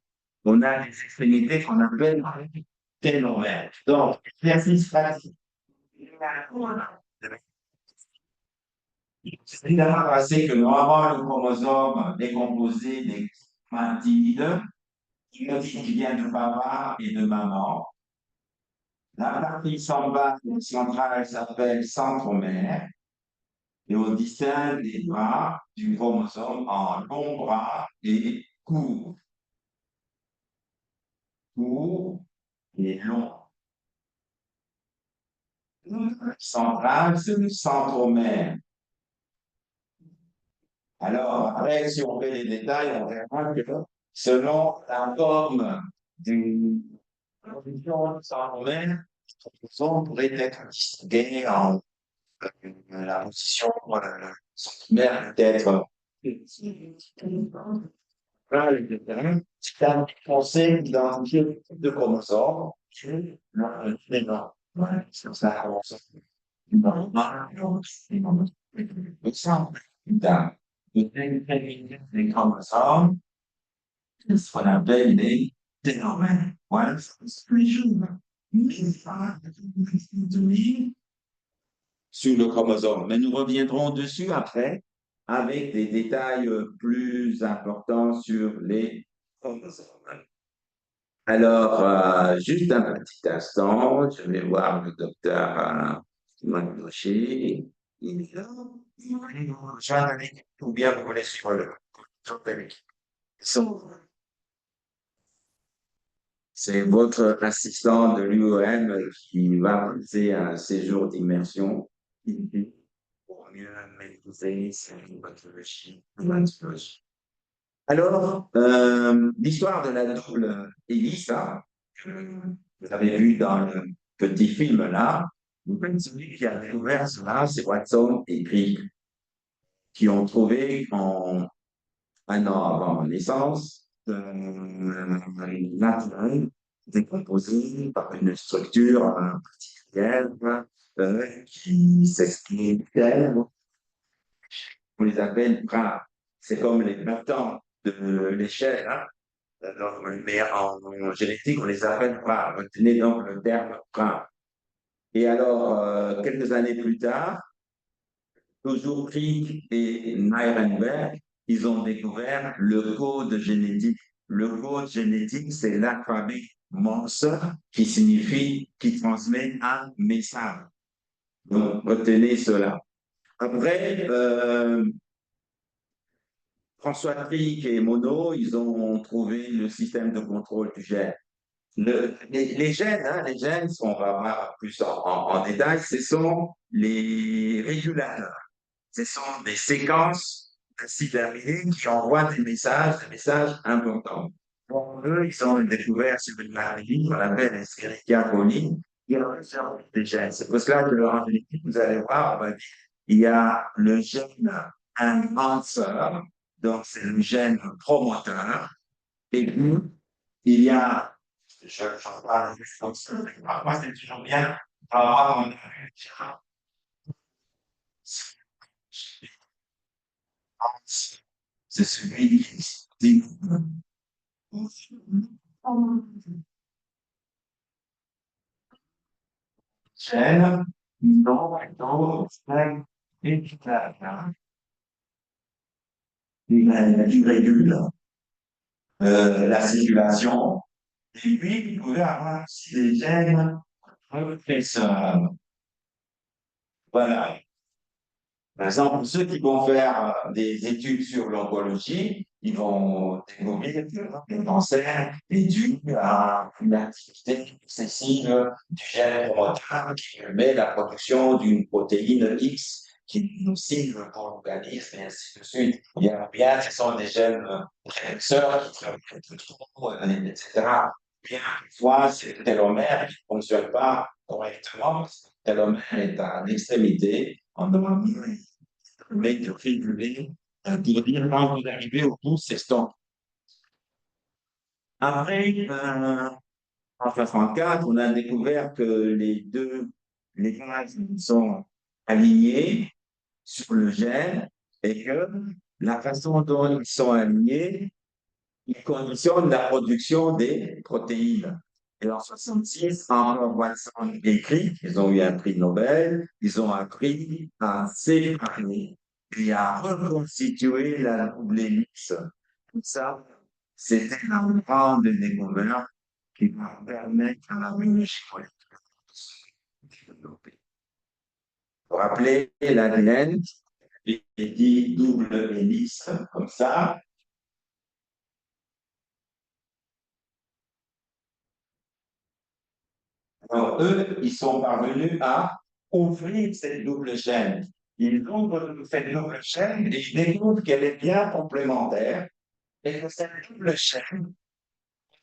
on a des extrémités qu'on appelle télomères. Donc, l'exercice pratique. C'est évidemment passé que normalement le chromosome est composé des chromatines, qui vient de papa et de maman. La partie centrale s'appelle centromère et on distingue les bras du chromosome en long bras et court. Court et long. Central, c'est le centromère. Alors, après, si on fait les détails, on verra que selon la forme du centromère, on pourrait être distingué en la position centromère peut-être c'est un conseil d'identifier le type de chromosome mais non. Ouais, c'est ça. Non, les chromosomes, c'est ce qu'on appelle les télomères. Voilà, c'est les choses. Sur le chromosome. Mais nous reviendrons dessus après avec des détails plus importants sur les chromosomes. Alors, juste un petit instant, je vais voir le docteur Manouchi. Il est là. Ou bien vous voulez suivre le c'est votre assistant de l'UOM qui va passer un séjour d'immersion pour mieux maîtriser cette pathologie. Alors, l'histoire de la double hélice, hein, que vous avez vu dans le petit film là, celui qui a découvert cela, c'est Watson et Crick, qui ont trouvé un an avant ma naissance, naturel, décomposé par une structure particulière qui s'exprime telle, on les appelle bras. C'est comme les battants de l'échelle, hein. Mais en génétique, on les appelle bras. Retenez donc le terme bras. Et alors, quelques années plus tard, toujours Crick et Nirenberg, ils ont découvert le code génétique. Le code génétique, c'est l'alphabet Morse qui signifie, qui transmet un message. Donc, retenez cela. Après, François Crick et Monod, ils ont trouvé le système de contrôle du gène. Les gènes, hein, les gènes, on va voir plus en détail, ce sont les régulateurs. Ce sont des séquences d'acides aminés qui envoient des messages importants. Pour eux, ils ont découvert sur une maladie qu'on appelle Escherichia coli, qui recherche des gènes. C'est pour cela que en génétique, vous allez voir, on va dire, il y a le gène enhancer, donc c'est le gène promoteur, et puis il y a, j'en parle juste comme ça, moi c'est toujours bien d'avoir un c'est celui qui dit gène, non, il régule la circulation. Et puis, vous pouvez avoir aussi des gènes répresseurs. Voilà. Par exemple, ceux qui vont faire des études sur l'oncologie, ils vont découvrir que le cancer est dû à une activité excessive du gène promoteur qui permet la production d'une protéine X qui est nocive pour l'organisme et ainsi de suite. Il y a bien, ce sont des gènes répresseurs qui travaillent trop, etc. Bien, parfois, c'est le télomère qui ne fonctionne pas correctement. Le télomère est à l'extrémité. On doit mettre le réguler pour dire quand vous arrivez au bout, c'est stop. Après, en 64, on a découvert que les gaz sont alignés sur le gène et que la façon dont ils sont alignés, ils conditionnent la production des protéines. Et en 66, Henri Watson et Crick, ils ont eu un prix Nobel, ils ont appris à séparer et à reconstituer la double hélice. Tout ça, c'était une grande découverte qui va permettre à la biologie de se développer. Vous vous rappelez, l'ADN est dit double hélice, comme ça. Alors, eux, ils sont parvenus à ouvrir cette double chaîne. Ils ouvrent cette double chaîne et ils découvrent qu'elle est bien complémentaire et que cette double chaîne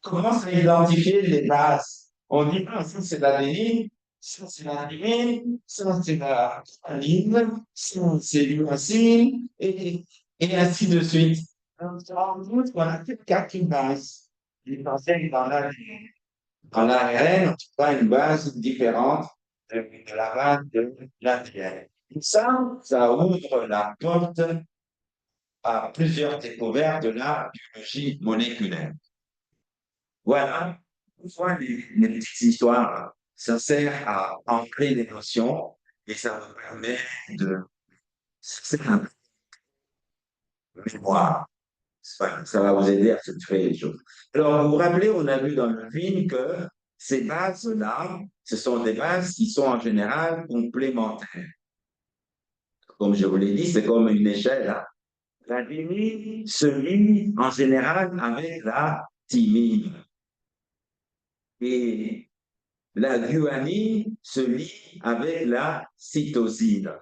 commence à identifier les bases. On dit, ah, ça c'est l'adénine, ça c'est l'adenine, ça c'est la alanine, ça c'est l'uracine, et ainsi de suite. Donc, on se rend compte qu'on a quatre bases. Ils pensaient que dans l'ARN, on trouve une base différente de la base de l'ADN. Ça ouvre la porte à plusieurs découvertes de la biologie moléculaire. Voilà, fois les petites histoires, ça sert à ancrer les notions et ça vous permet de c'est un mémoire. Ça va vous aider à se créer les choses. Alors, vous vous rappelez, on a vu dans le film que ces bases-là, ce sont des bases qui sont en général complémentaires. Comme je vous l'ai dit, c'est comme une échelle. Hein. La thymine se lie en général avec la thymine. Et la guanine se lie avec la cytosine.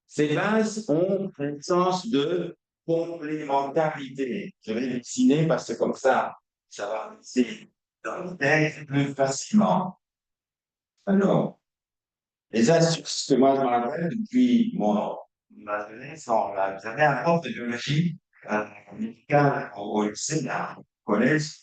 Ces bases ont un sens de complémentarité. Je vais les dessiner parce que comme ça va rester dans le texte plus facilement. Alors, les astuces que moi je me rappelle depuis ma jeunesse, vous avez un prof de biologie médical au lycée, là, au collège,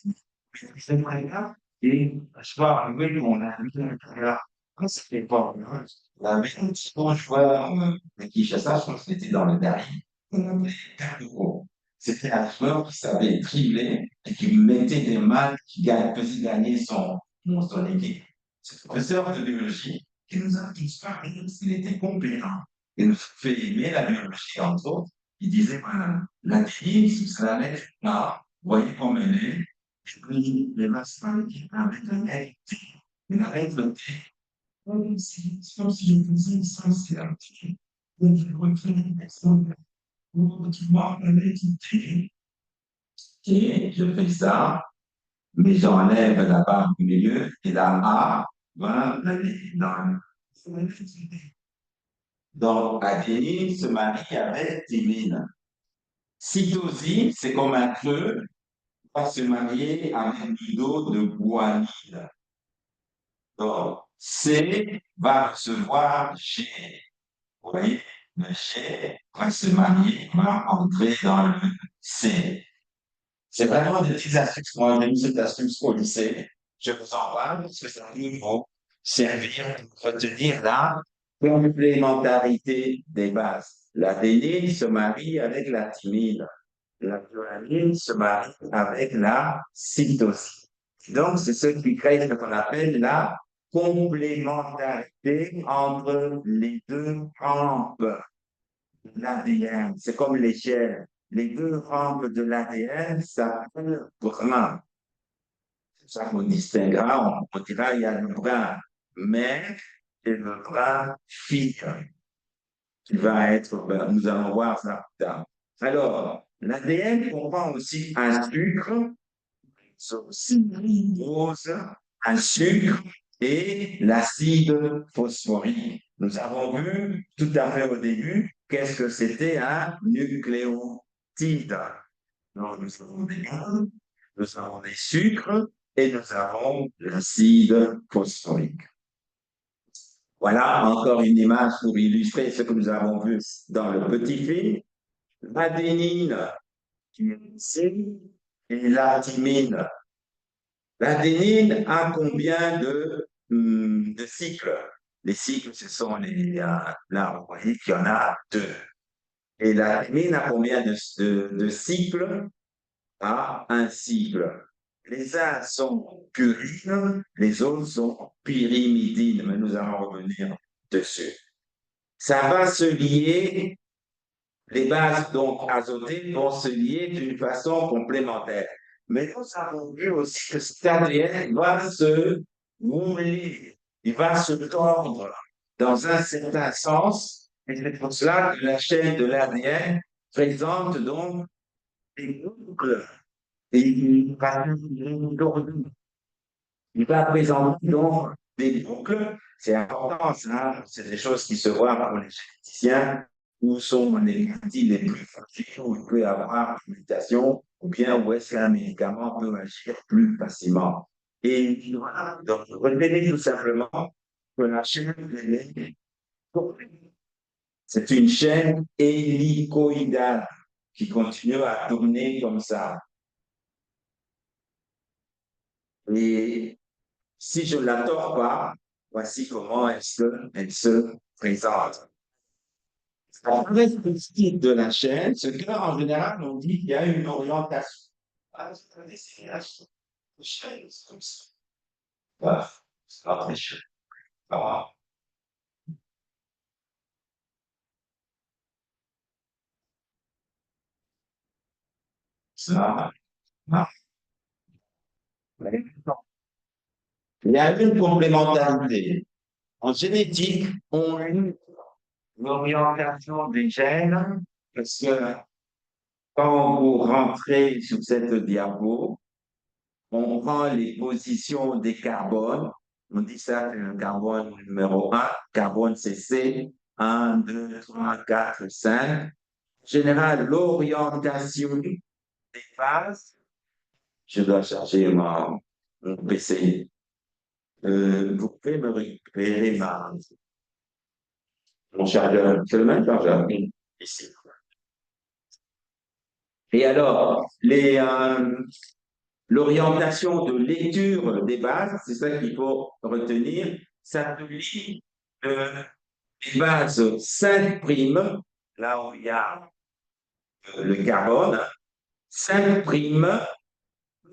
j'aimerais bien, et je vois arriver mon ami, là, quand c'était pas, hein, la même bon joueur de Kinshasa, je crois que c'était dans le dernier, c'était un joueur qui savait dribbler et qui mettait des mains, faisait gagner son équipe. C'est le professeur de biologie qui nous a tous parlé parce qu'il était compétent. Il nous fait aimer la biologie, entre autres. Il disait, voilà, la vie, c'est la lettre A, vous voyez comme elle est, et puis les masses avec un L, et la lettre T. C'est comme si je faisais essentiel. Donc, je refais l'exemple. Tu vois, la lettre T, et je fais ça, mais j'enlève la barre du milieu et la A va aller dans le donc, Adéline se marie avec Timine. Cytosine, c'est comme un creux, va se marier avec Ludo de Guanine. Donc, C va recevoir G. Vous voyez, le G va se marier, va entrer dans le C. C'est vraiment des petites astuces. Moi, j'ai mis cette astuce au lycée. Je vous en parle parce que ça va vous servir pour retenir la complémentarité des bases. La dénine se marie avec la thymine. La guanine se marie avec la cytosine. Donc, c'est ce qui crée ce qu'on appelle la complémentarité entre les deux rampes de l'ADN. C'est comme l'échelle. Les deux rampes de l'ADN s'appellent bras. C'est ça qu'on distinguera. On dira il y a le bras mère et le bras fille. Qui va être, nous allons voir ça plus tard. Alors, l'ADN comprend aussi un sucre, rose, un sucre et l'acide phosphorique. Nous avons vu tout à fait au début qu'est-ce que c'était un nucléotide. Donc, nous avons des grains, nous avons des sucres et nous avons l'acide phosphorique. Voilà encore une image pour illustrer ce que nous avons vu dans le petit film. L'adénine qui est ici et la thymine. L'adénine a combien de cycles? Les cycles, ce sont là, vous voyez qu'il y en a deux. Et la thymine a combien de cycles? À un cycle. Les uns sont purines, les autres sont pyrimidines, mais nous allons revenir dessus. Ça va se lier, les bases donc azotées vont se lier d'une façon complémentaire. Mais nous avons vu aussi que cet ADN va se mouler, il va se tordre dans un certain sens, et c'est pour cela que la chaîne de l'ADN présente donc des boucles. Et il va présenter donc des boucles. C'est important, ça. C'est des choses qui se voient pour les généticiens. Où sont les parties les plus fragiles où il peut y avoir une mutation, ou bien où est-ce qu'un médicament peut agir plus facilement. Et voilà, donc retenez tout simplement que la chaîne c'est une chaîne hélicoïdale qui continue à tourner comme ça. Et si je ne la tords pas, voici comment elle se présente. La caractéristique de la chaîne, c'est qu'en général, on dit qu'il y a une orientation. C'est une destination. La chaîne, c'est comme ça. Voilà. C'est pas très cher. Voilà. Ça, voilà. Il y a une complémentarité. En génétique, on a une orientation des gènes parce que quand vous rentrez sur cette diapo, on prend les positions des carbones. On dit ça, c'est le carbone numéro 1. Carbone, c'est C. 1, 2, 3, 4, 5. En général, l'orientation des phases, je dois charger mon PC. Vous pouvez me récupérer mon chargeur. C'est le même chargeur ici. Et alors, l'orientation de lecture des bases, c'est ça qu'il faut retenir, ça te lit les bases 5', là où il y a le carbone, 5'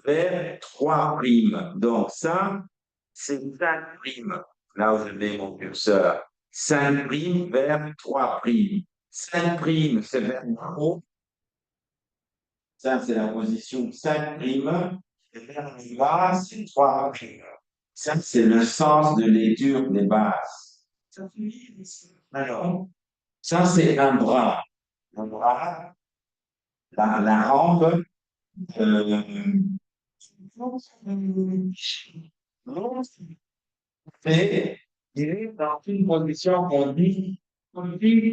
vers 3'. Donc ça, c'est 5', là où je mets mon curseur. 5' vers 3'. 5', c'est vers le haut. Ça, c'est la position 5'. Et vers le bas, c'est 3'. Ça, c'est le sens de lecture des bases. Alors, ça, c'est un bras. Un bras, la rampe, euh, et il est dans une position qu'on dit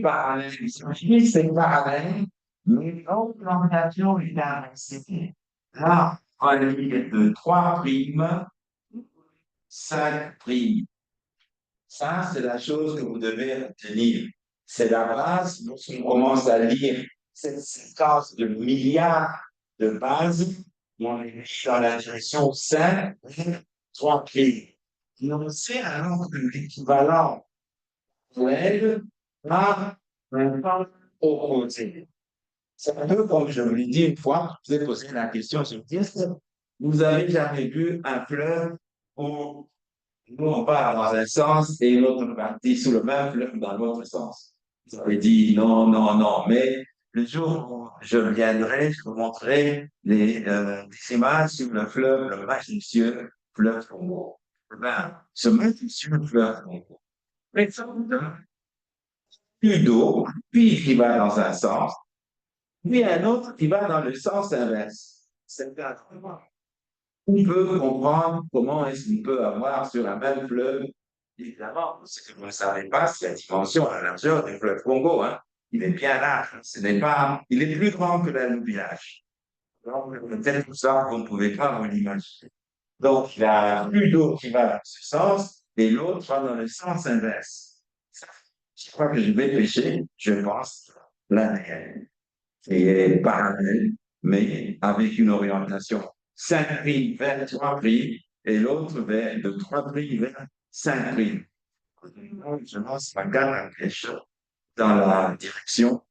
parallèle. Ici, c'est parallèle, mais l'orientation est inversée. Là, on lit de 3', 5'. Ça, c'est la chose que vous devez retenir. C'est la base lorsqu'on commence à lire cette séquence de milliards de bases. On est dans la direction 5, 3'. Et on sait alors que l'équivalent réel a un temps opposé. C'est un peu comme je vous l'ai dit une fois, je vous ai posé la question sur est-ce que vous avez jamais vu un fleuve où nous, on part dans un sens et l'autre partie sous le même fleuve dans l'autre sens. Vous avez dit non, non, non, mais le jour où je viendrai, je vous montrerai des images sur le fleuve, le majestueux fleuve Congo. Ben, ce majestueux fleuve Congo présente plus d'eau, puis qui va dans un sens, puis un autre qui va dans le sens inverse. C'est incroyable. On peut comprendre comment est-ce qu'on peut avoir sur un même fleuve, évidemment, ce que vous ne savez pas, c'est la dimension, la largeur du fleuve Congo. Hein. Il est bien large, ce n'est pas, il est plus grand que la village. Donc, peut-être pour ça, vous ne pouvez pas vous l'imaginer. Donc, il y a plus d'eau qui va dans ce sens et l'autre va dans le sens inverse. Je crois que je vais pêcher, je pense, la mer qui est parallèle, mais avec une orientation 5' vers 3' et l'autre vers de 3' vers 5'. Je lance ma canne à pêche dans la direction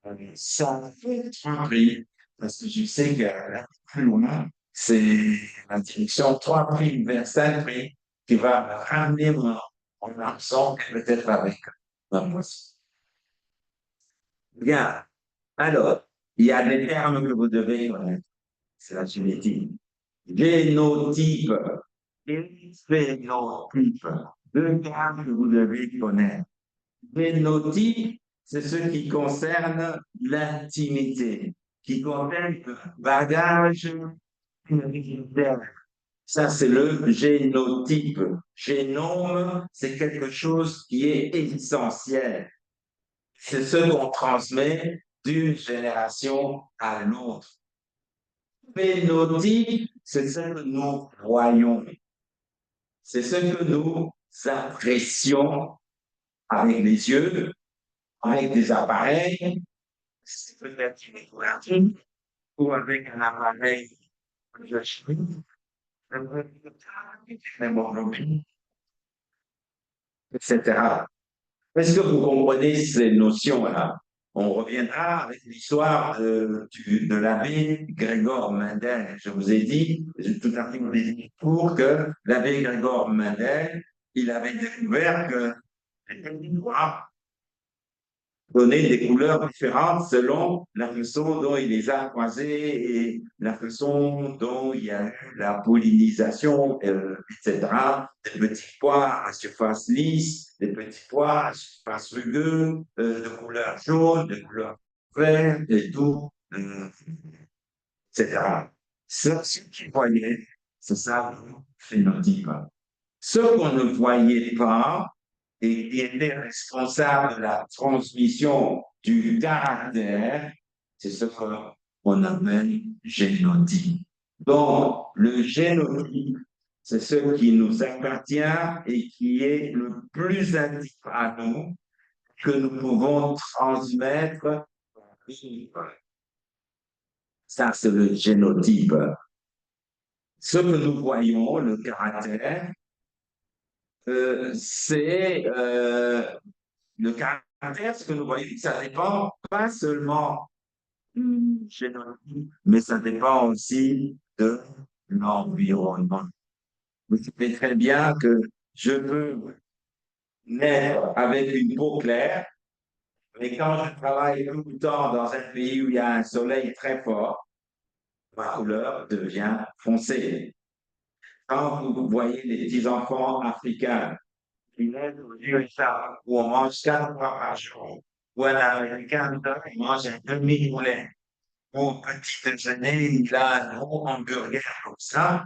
5', 3', parce que je sais que là, plus loin, c'est la direction 3' vers 5' qui va me ramener mon hameçon, peut-être avec un poisson. Bien. Alors, il y a des termes que vous devez connaître. C'est la génétique. Génotype et phénotype. Deux termes que vous devez connaître. Génotype, c'est ce qui concerne l'intimité, qui concerne le bagage héréditaire. Ça, c'est le génotype. Génome, c'est quelque chose qui est essentiel. C'est ce qu'on transmet d'une génération à l'autre. Phénotype, c'est ce que nous voyons. C'est ce que nous apprécions avec les yeux, avec des appareils, c'est peut-être une échographie, ou avec un appareil de chimie, l'hémoglobine, etc. Est-ce que vous comprenez ces notions-là? On reviendra avec l'histoire de l'abbé Grégor Mendel. Je vous ai dit, tout à fait pour que l'abbé Grégor Mendel, il avait découvert que les noirs donnaient des couleurs différentes selon la façon dont il les a croisés et la façon dont il y a eu la pollinisation, etc. Des petits pois à surface lisse, des petits pois à surface rugueuse, de couleur jaune, de couleur verte et tout, etc. Ce qu'ils voyaient, c'est ça le phénotype. Ce qu'on ne voyait pas, et qui était responsable de la transmission du caractère, c'est ce qu'on appelle génotype. Donc, le génotype, c'est ce qui nous appartient et qui est le plus intime à nous, que nous pouvons transmettre. Ça, c'est le génotype. Ce que nous voyons, le caractère, c'est le caractère, ce que nous voyons, ça dépend pas seulement du génotype, mais ça dépend aussi de l'environnement. Vous savez très bien que je peux naître avec une peau claire, mais quand je travaille tout le temps dans un pays où il y a un soleil très fort, ma couleur devient foncée. Quand vous voyez les petits enfants africains qui naissent aux USA, où on mange 4 fois par jour, ou un Américain, il mange un demi-poulet, ou au petit déjeuner, il a un gros hamburger comme ça,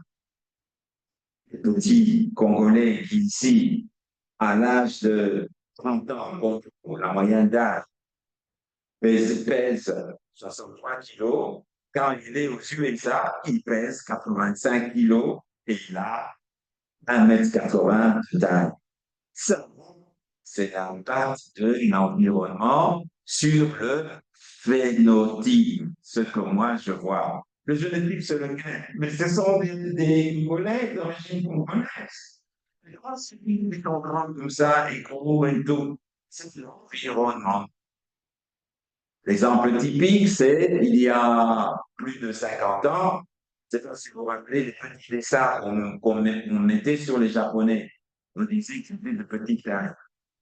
les petits Congolais qui ici, à l'âge de 30 ans, pour la moyenne d'âge, pèse 63 kilos. Quand il est aux USA, il pèse 85 kilos et il a 1,80 m de taille. Ça, c'est l'impact de l'environnement sur le phénotype, ce que moi je vois. Le génotype, c'est le gain, mais ce sont des Congolais d'origine congolaise. Ils sont grands comme ça, et gros et tout. C'est l'environnement. L'exemple typique, c'est il y a plus de 50 ans, c'est pas si vous vous rappelez les petits dessins qu'on mettait sur les Japonais. On disait que c'était de petites tailles.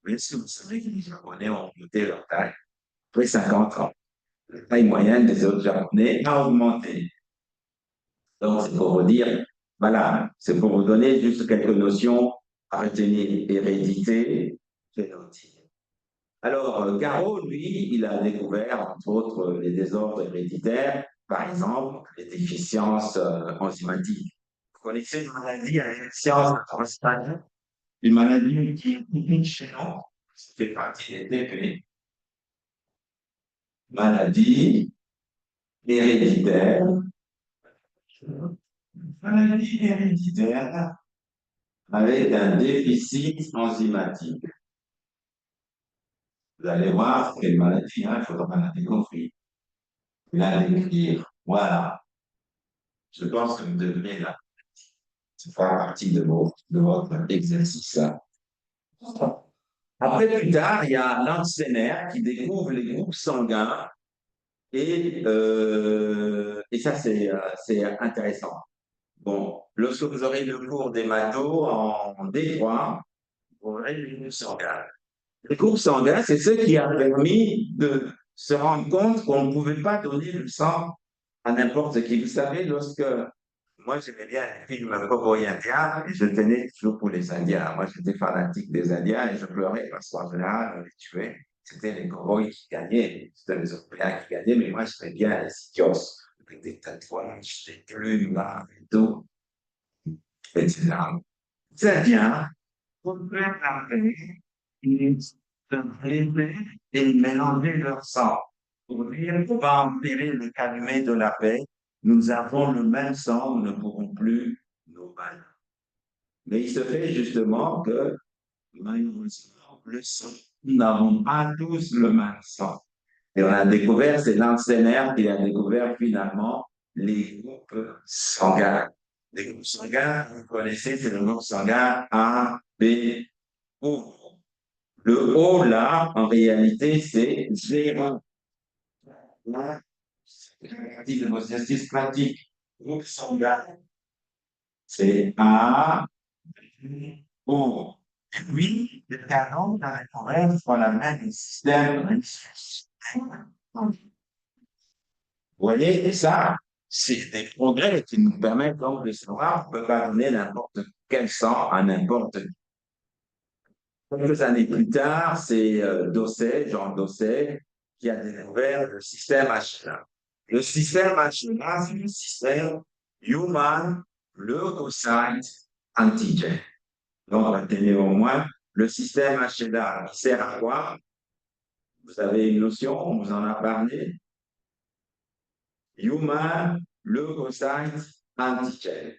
Mais est-ce que vous savez que les Japonais ont augmenté leur taille après 50 ans? La taille moyenne des autres Japonais a augmenté. Donc, c'est pour vous dire, voilà, c'est pour vous donner juste quelques notions à retenir. Hérédité, génétique. Alors, Garo, lui, il a découvert, entre autres, les désordres héréditaires, par exemple, les déficiences enzymatiques. Vous connaissez une maladie à déficience enzymatiques? Une maladie qui est typique chez nous, ça fait partie des TP. Maladie héréditaire. Maladie héréditaire avec un déficit enzymatique. Vous allez voir, c'est une maladie, hein, il faudra la découvrir. La décrire. Voilà. Je pense que vous devez là. Ça fera partie de votre exercice. Après, plus tard, il y a Lanstener qui découvre les groupes sanguins et ça, c'est intéressant. Bon, lorsque vous aurez le cours d'hémato en D3, vous aurez les groupes sanguins. Les groupes sanguins, c'est ce qui a permis de se rendre compte qu'on ne pouvait pas donner le sang à n'importe qui. Vous savez, lorsque moi j'aimais bien les films cowboys indiens et je tenais toujours pour les Indiens. Moi j'étais fanatique des Indiens et je pleurais parce qu'en général on les tuait. C'était les cowboys qui gagnaient, c'était les Européens qui gagnaient, mais moi j'aimais bien les Indios avec des tatouages, des plumes là et tout, etc. Les Indiens, pour faire la paix, ils se prélevaient et ils mélangeaient leur sang pour dire, pour pas empirer le calumet de la paix, nous avons le même sang, nous ne pourrons plus nous battre. Mais il se fait justement que, malheureusement, le sang, nous n'avons pas tous le même sang. Et on a découvert, c'est Lanstener qui a découvert finalement les groupes sanguins. Les groupes sanguins, vous connaissez, c'est le groupe sanguin A, B, O. Le O, là, en réalité, c'est 0. Là, c'est partie de vos exercices pratiques. Groupe sanguin, c'est A, B, O. Et puis, le canon dans les forêts, on amène un système. Vous voyez, et ça, c'est des progrès qui nous permettent donc de savoir qu'on ne peut pas donner n'importe quel sang à n'importe qui. Quelques années plus tard, c'est Dosset, Jean Dosset, qui a découvert le système HLA. Le système HLA, c'est le système Human Leukocyte Antigen. Donc, retenez au moins le système HLA qui sert à quoi? Vous avez une notion, on vous en a parlé. Human Leukocyte Antigen.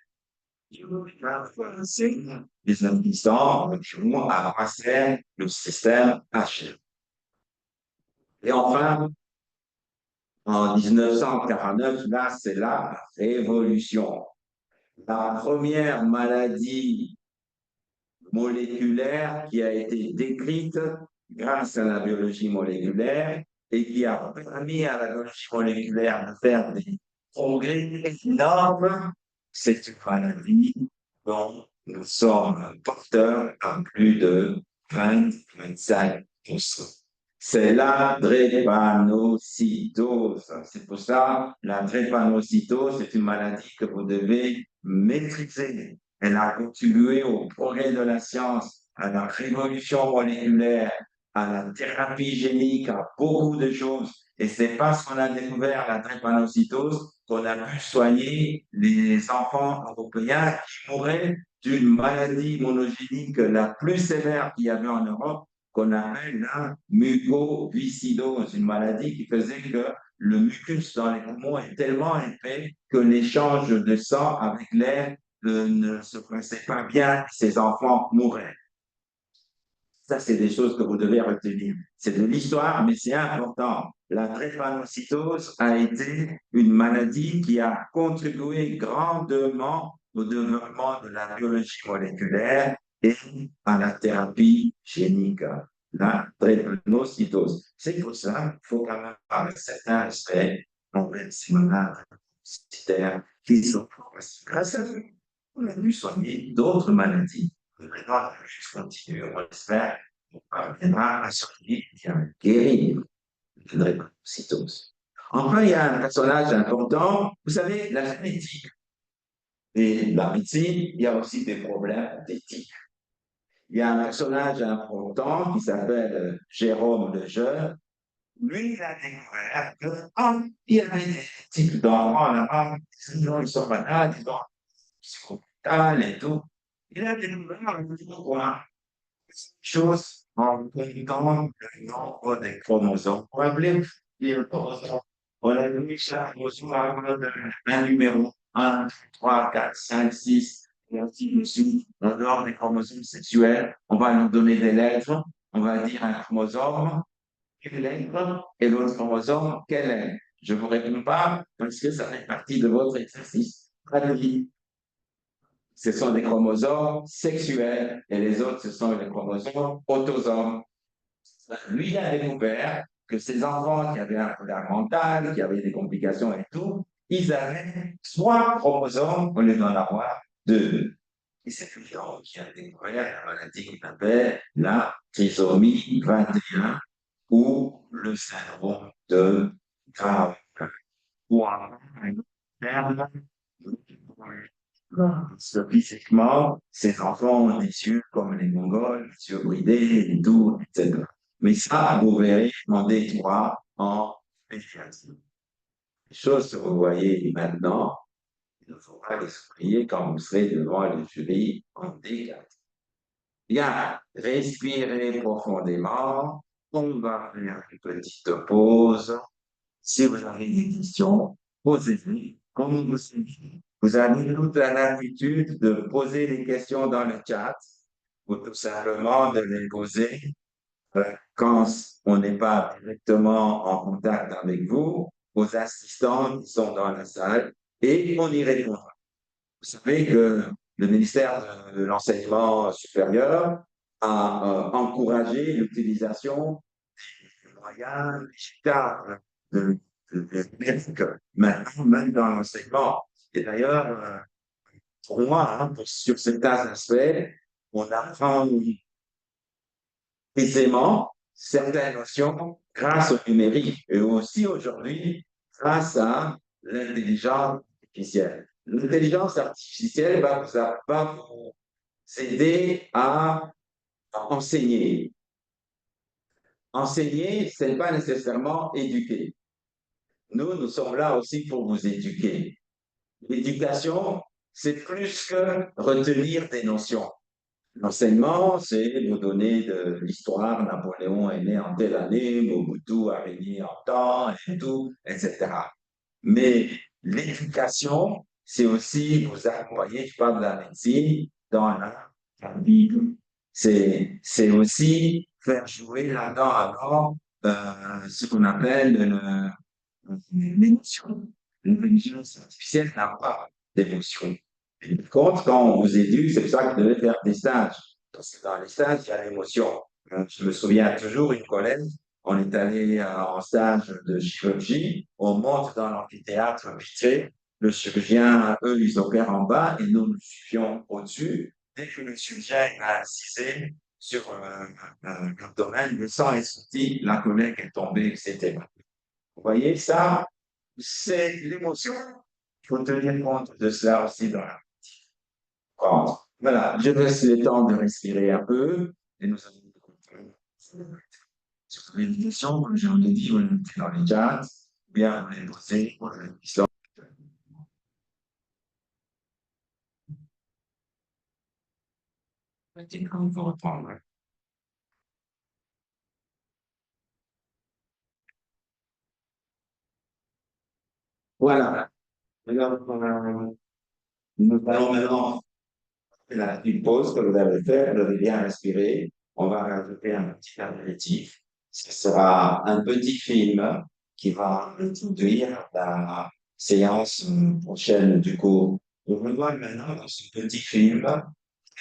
Les habitants vont embrasser le système HLA. Et enfin, En 1949, là, c'est la révolution. La première maladie moléculaire qui a été décrite grâce à la biologie moléculaire et qui a permis à la biologie moléculaire de faire des progrès énormes, c'est une maladie dont nous sommes porteurs à plus de 20-25%. C'est la drépanocytose. C'est pour ça, la drépanocytose, c'est une maladie que vous devez maîtriser. Elle a contribué au progrès de la science, à la révolution moléculaire, à la thérapie génique, à beaucoup de choses. Et c'est parce qu'on a découvert la drépanocytose qu'on a pu soigner les enfants européens qui mouraient d'une maladie monogénique la plus sévère qu'il y avait en Europe, qu'on appelle la mucoviscidose, une maladie qui faisait que le mucus dans les poumons est tellement épais que l'échange de sang avec l'air ne se passait pas bien, ces enfants mouraient. Ça, c'est des choses que vous devez retenir. C'est de l'histoire, mais c'est important. La drépanocytose a été une maladie qui a contribué grandement au développement de la biologie moléculaire et à la thérapie génique. La drépanocytose. C'est pour ça qu'il faut quand même parler de certains aspects envers ces malades qui sont grâce à eux. On a dû soigner d'autres maladies. Vraiment, juste continuer, on espère, on parviendra à soigner et à guérir de la drépanocytose. Enfin, il y a un personnage important. Vous savez, la génétique et la médecine, il y a aussi des problèmes d'éthique. Il y a un personnage important qui s'appelle Jérôme Lejeune. Lui, il a découvert qu'il y avait des types d'enfants là-bas, ils sont malades, ils ont psychopathal et tout. Il a découvert quoi? Chose en comptant le nombre de chromosomes. On va appeler les chromosomes. On a mis chaque chromosome un numéro 1, 3, 4, 5, 6, et ainsi de suite. En dehors des chromosomes sexuels, on va leur donner des lettres. On va dire un chromosome, quelle lettre, et l'autre chromosome, quelle est. Je ne vous réponds pas parce que ça fait partie de votre exercice. Traduit. Ce sont des chromosomes sexuels et les autres, ce sont les chromosomes autosomes. Lui, il a découvert que ces enfants qui avaient un problème mental, qui avaient des complications et tout, ils avaient 3 chromosomes au lieu d'en avoir 2. Et c'est lui qui a découvert la maladie qu'on appelle la trisomie 21 ou le syndrome de Down. Ou un terme parce que physiquement, ces enfants ont des yeux comme les Mongols, des yeux bridés et tout, etc. Mais ça, vous verrez en détroit en pédiatrie. Les choses que vous voyez maintenant, il ne faut pas les oublier quand vous serez devant le jury en D4. Bien, respirez profondément. On va faire une petite pause. Si vous avez des questions, posez-les. Comme vous savez, vous avez toute la latitude de poser les questions dans le chat ou tout simplement de les poser quand on n'est pas directement en contact avec vous, aux assistants qui sont dans la salle et on y répondra. Vous savez que le ministère de l'Enseignement supérieur a encouragé l'utilisation des moyens digitaux de numérique, maintenant, même dans l'enseignement. Et d'ailleurs, pour moi, sur certains aspects, on apprend aisément certaines notions grâce au numérique et aussi aujourd'hui grâce à l'intelligence artificielle. L'intelligence artificielle va vous aider à enseigner. Enseigner, ce n'est pas nécessairement éduquer. Nous sommes là aussi pour vous éduquer. L'éducation, c'est plus que retenir des notions. L'enseignement, c'est vous donner de l'histoire. Napoléon est né en telle année, Mobutu a régné en temps, et tout, etc. Mais l'éducation, c'est aussi vous accompagner, je parle de la médecine, dans la vie. C'est aussi faire jouer là-dedans alors ce qu'on appelle l'émotion. L'intelligence artificielle n'a pas d'émotion. Et par contre, quand on vous éduque, c'est pour ça que vous devez faire des stages. Parce que dans les stages, il y a l'émotion. Je me souviens toujours, une collègue, on est allé en stage de chirurgie, on monte dans l'amphithéâtre vitré, le chirurgien, eux, ils opèrent en bas et nous, nous suivions au-dessus. Dès que le chirurgien a incisé sur l'abdomen, le sang est sorti, la collègue est tombée, etc. Vous voyez, ça, c'est l'émotion. Il faut tenir compte de cela aussi dans la France. Voilà, je laisse le temps de respirer un peu et nous allons si vous avez des questions, comme j'en ai dit, vous les mettez dans les chats, ou bien vous les posez pour les questions. On va reprendre. Voilà. Alors, nous allons maintenant une pause que vous allez faire, vous allez bien respirer. On va rajouter un petit apéritif. Ce sera un petit film qui va introduire la séance prochaine du cours. On va voir maintenant dans ce petit film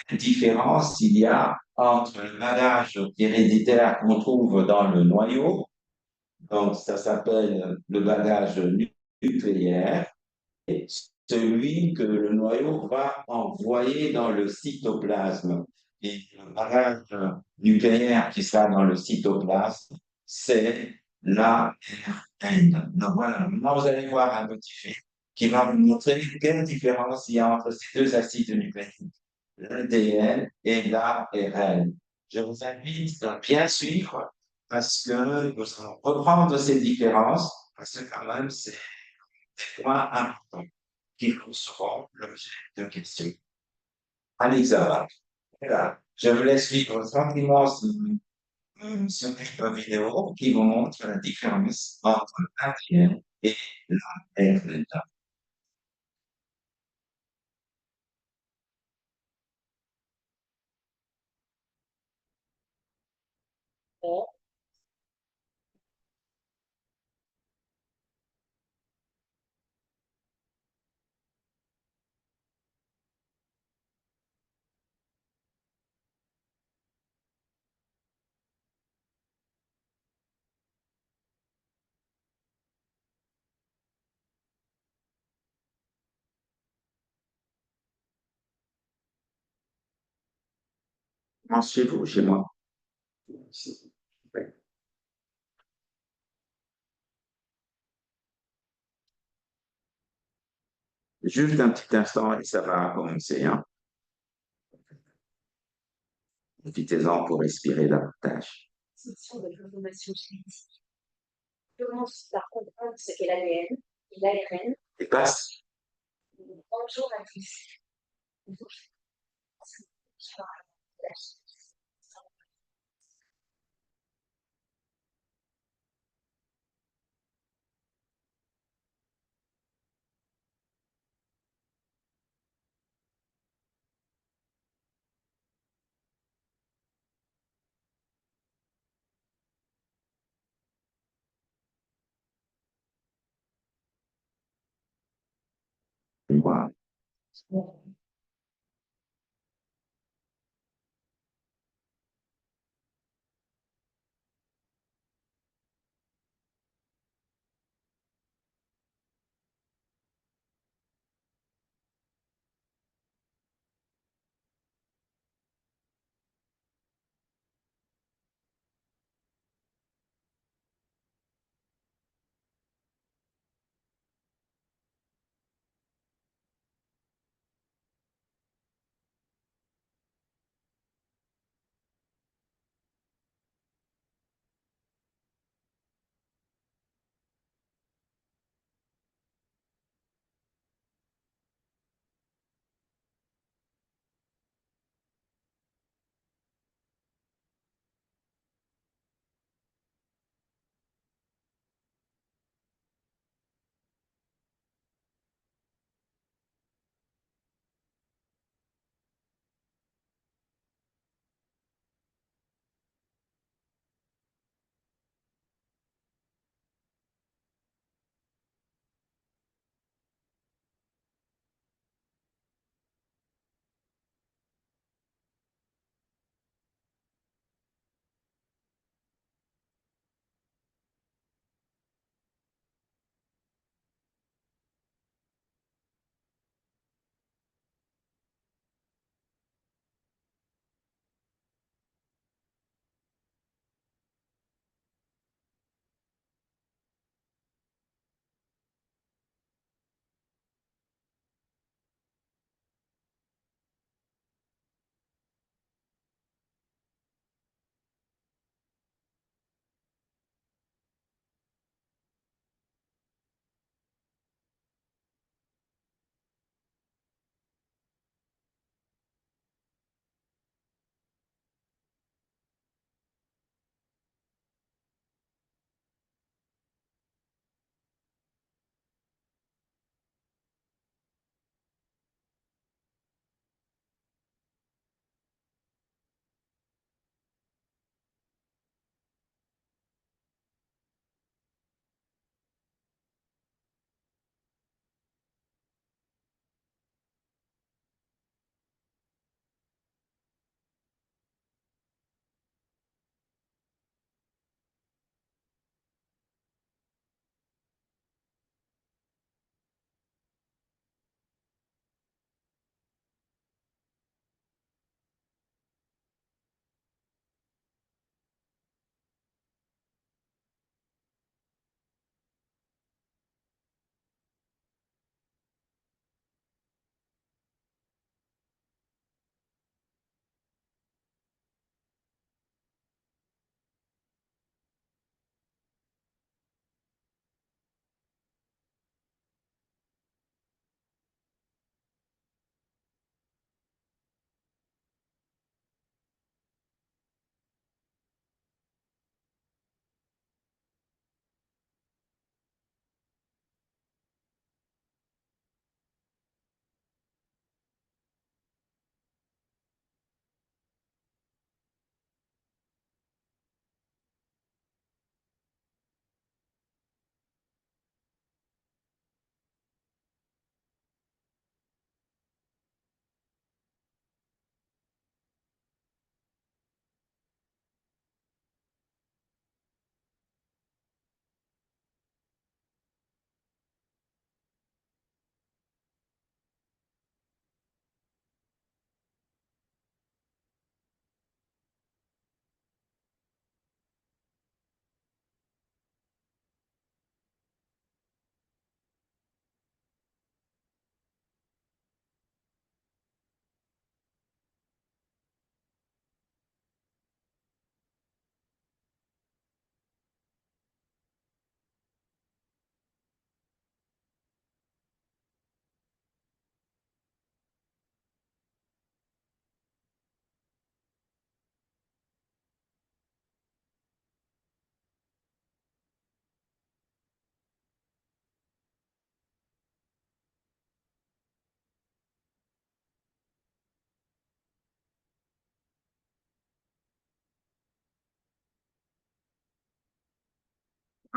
quelle différence il y a entre le bagage héréditaire qu'on trouve dans le noyau, donc ça s'appelle le bagage nucléaire, et celui que le noyau va envoyer dans le cytoplasme. Et le barrage nucléaire qui sera dans le cytoplasme, c'est l'ARN. Donc voilà, maintenant vous allez voir un petit film qui va vous montrer quelle différence il y a entre ces deux acides nucléiques, l'ADN et l'ARN. Je vous invite à bien suivre parce que nous allons reprendre ces différences, parce que quand même, c'est des points importants qui seront l'objet de questions à l'examen. Voilà. Je vous laisse suivre tranquillement ce clip vidéo qui vous montre la différence entre l'ADN et l'ARN. Chez vous, chez moi. Ouais. Juste un petit instant et ça va commencer. Hein. Profitez-en pour respirer davantage. Section de l'information génétique commence par comprendre ce qu'est l'ADN et l'ARN. Et passe. Bonjour à tous. Voilà.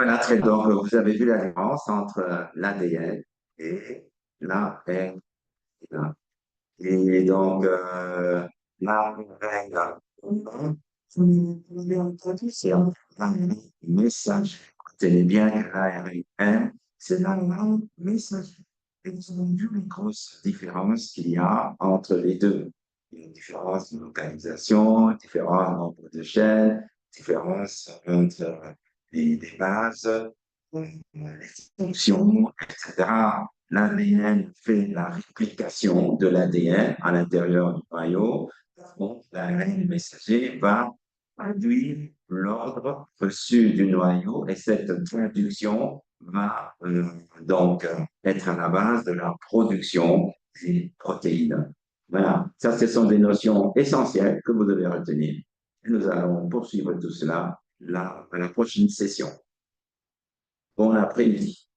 Voilà, très donc, vous avez vu la différence entre l'ADN et l'ARN. Et donc, l'ARN, c'est un message. Tenez bien que l'ARN, c'est la langue message. Et vous avez vu les grosses différences qu'il y a entre les deux. Une différence de localisation, une différence de nombre de chaînes, différence entre les bases, les fonctions, etc. L'ADN fait la réplication de l'ADN à l'intérieur du noyau. Donc, l'ARN messager va traduire l'ordre reçu du noyau et cette traduction va donc être à la base de la production des protéines. Voilà, ça, ce sont des notions essentielles que vous devez retenir. Et nous allons poursuivre tout cela à la prochaine session. Bon après-midi.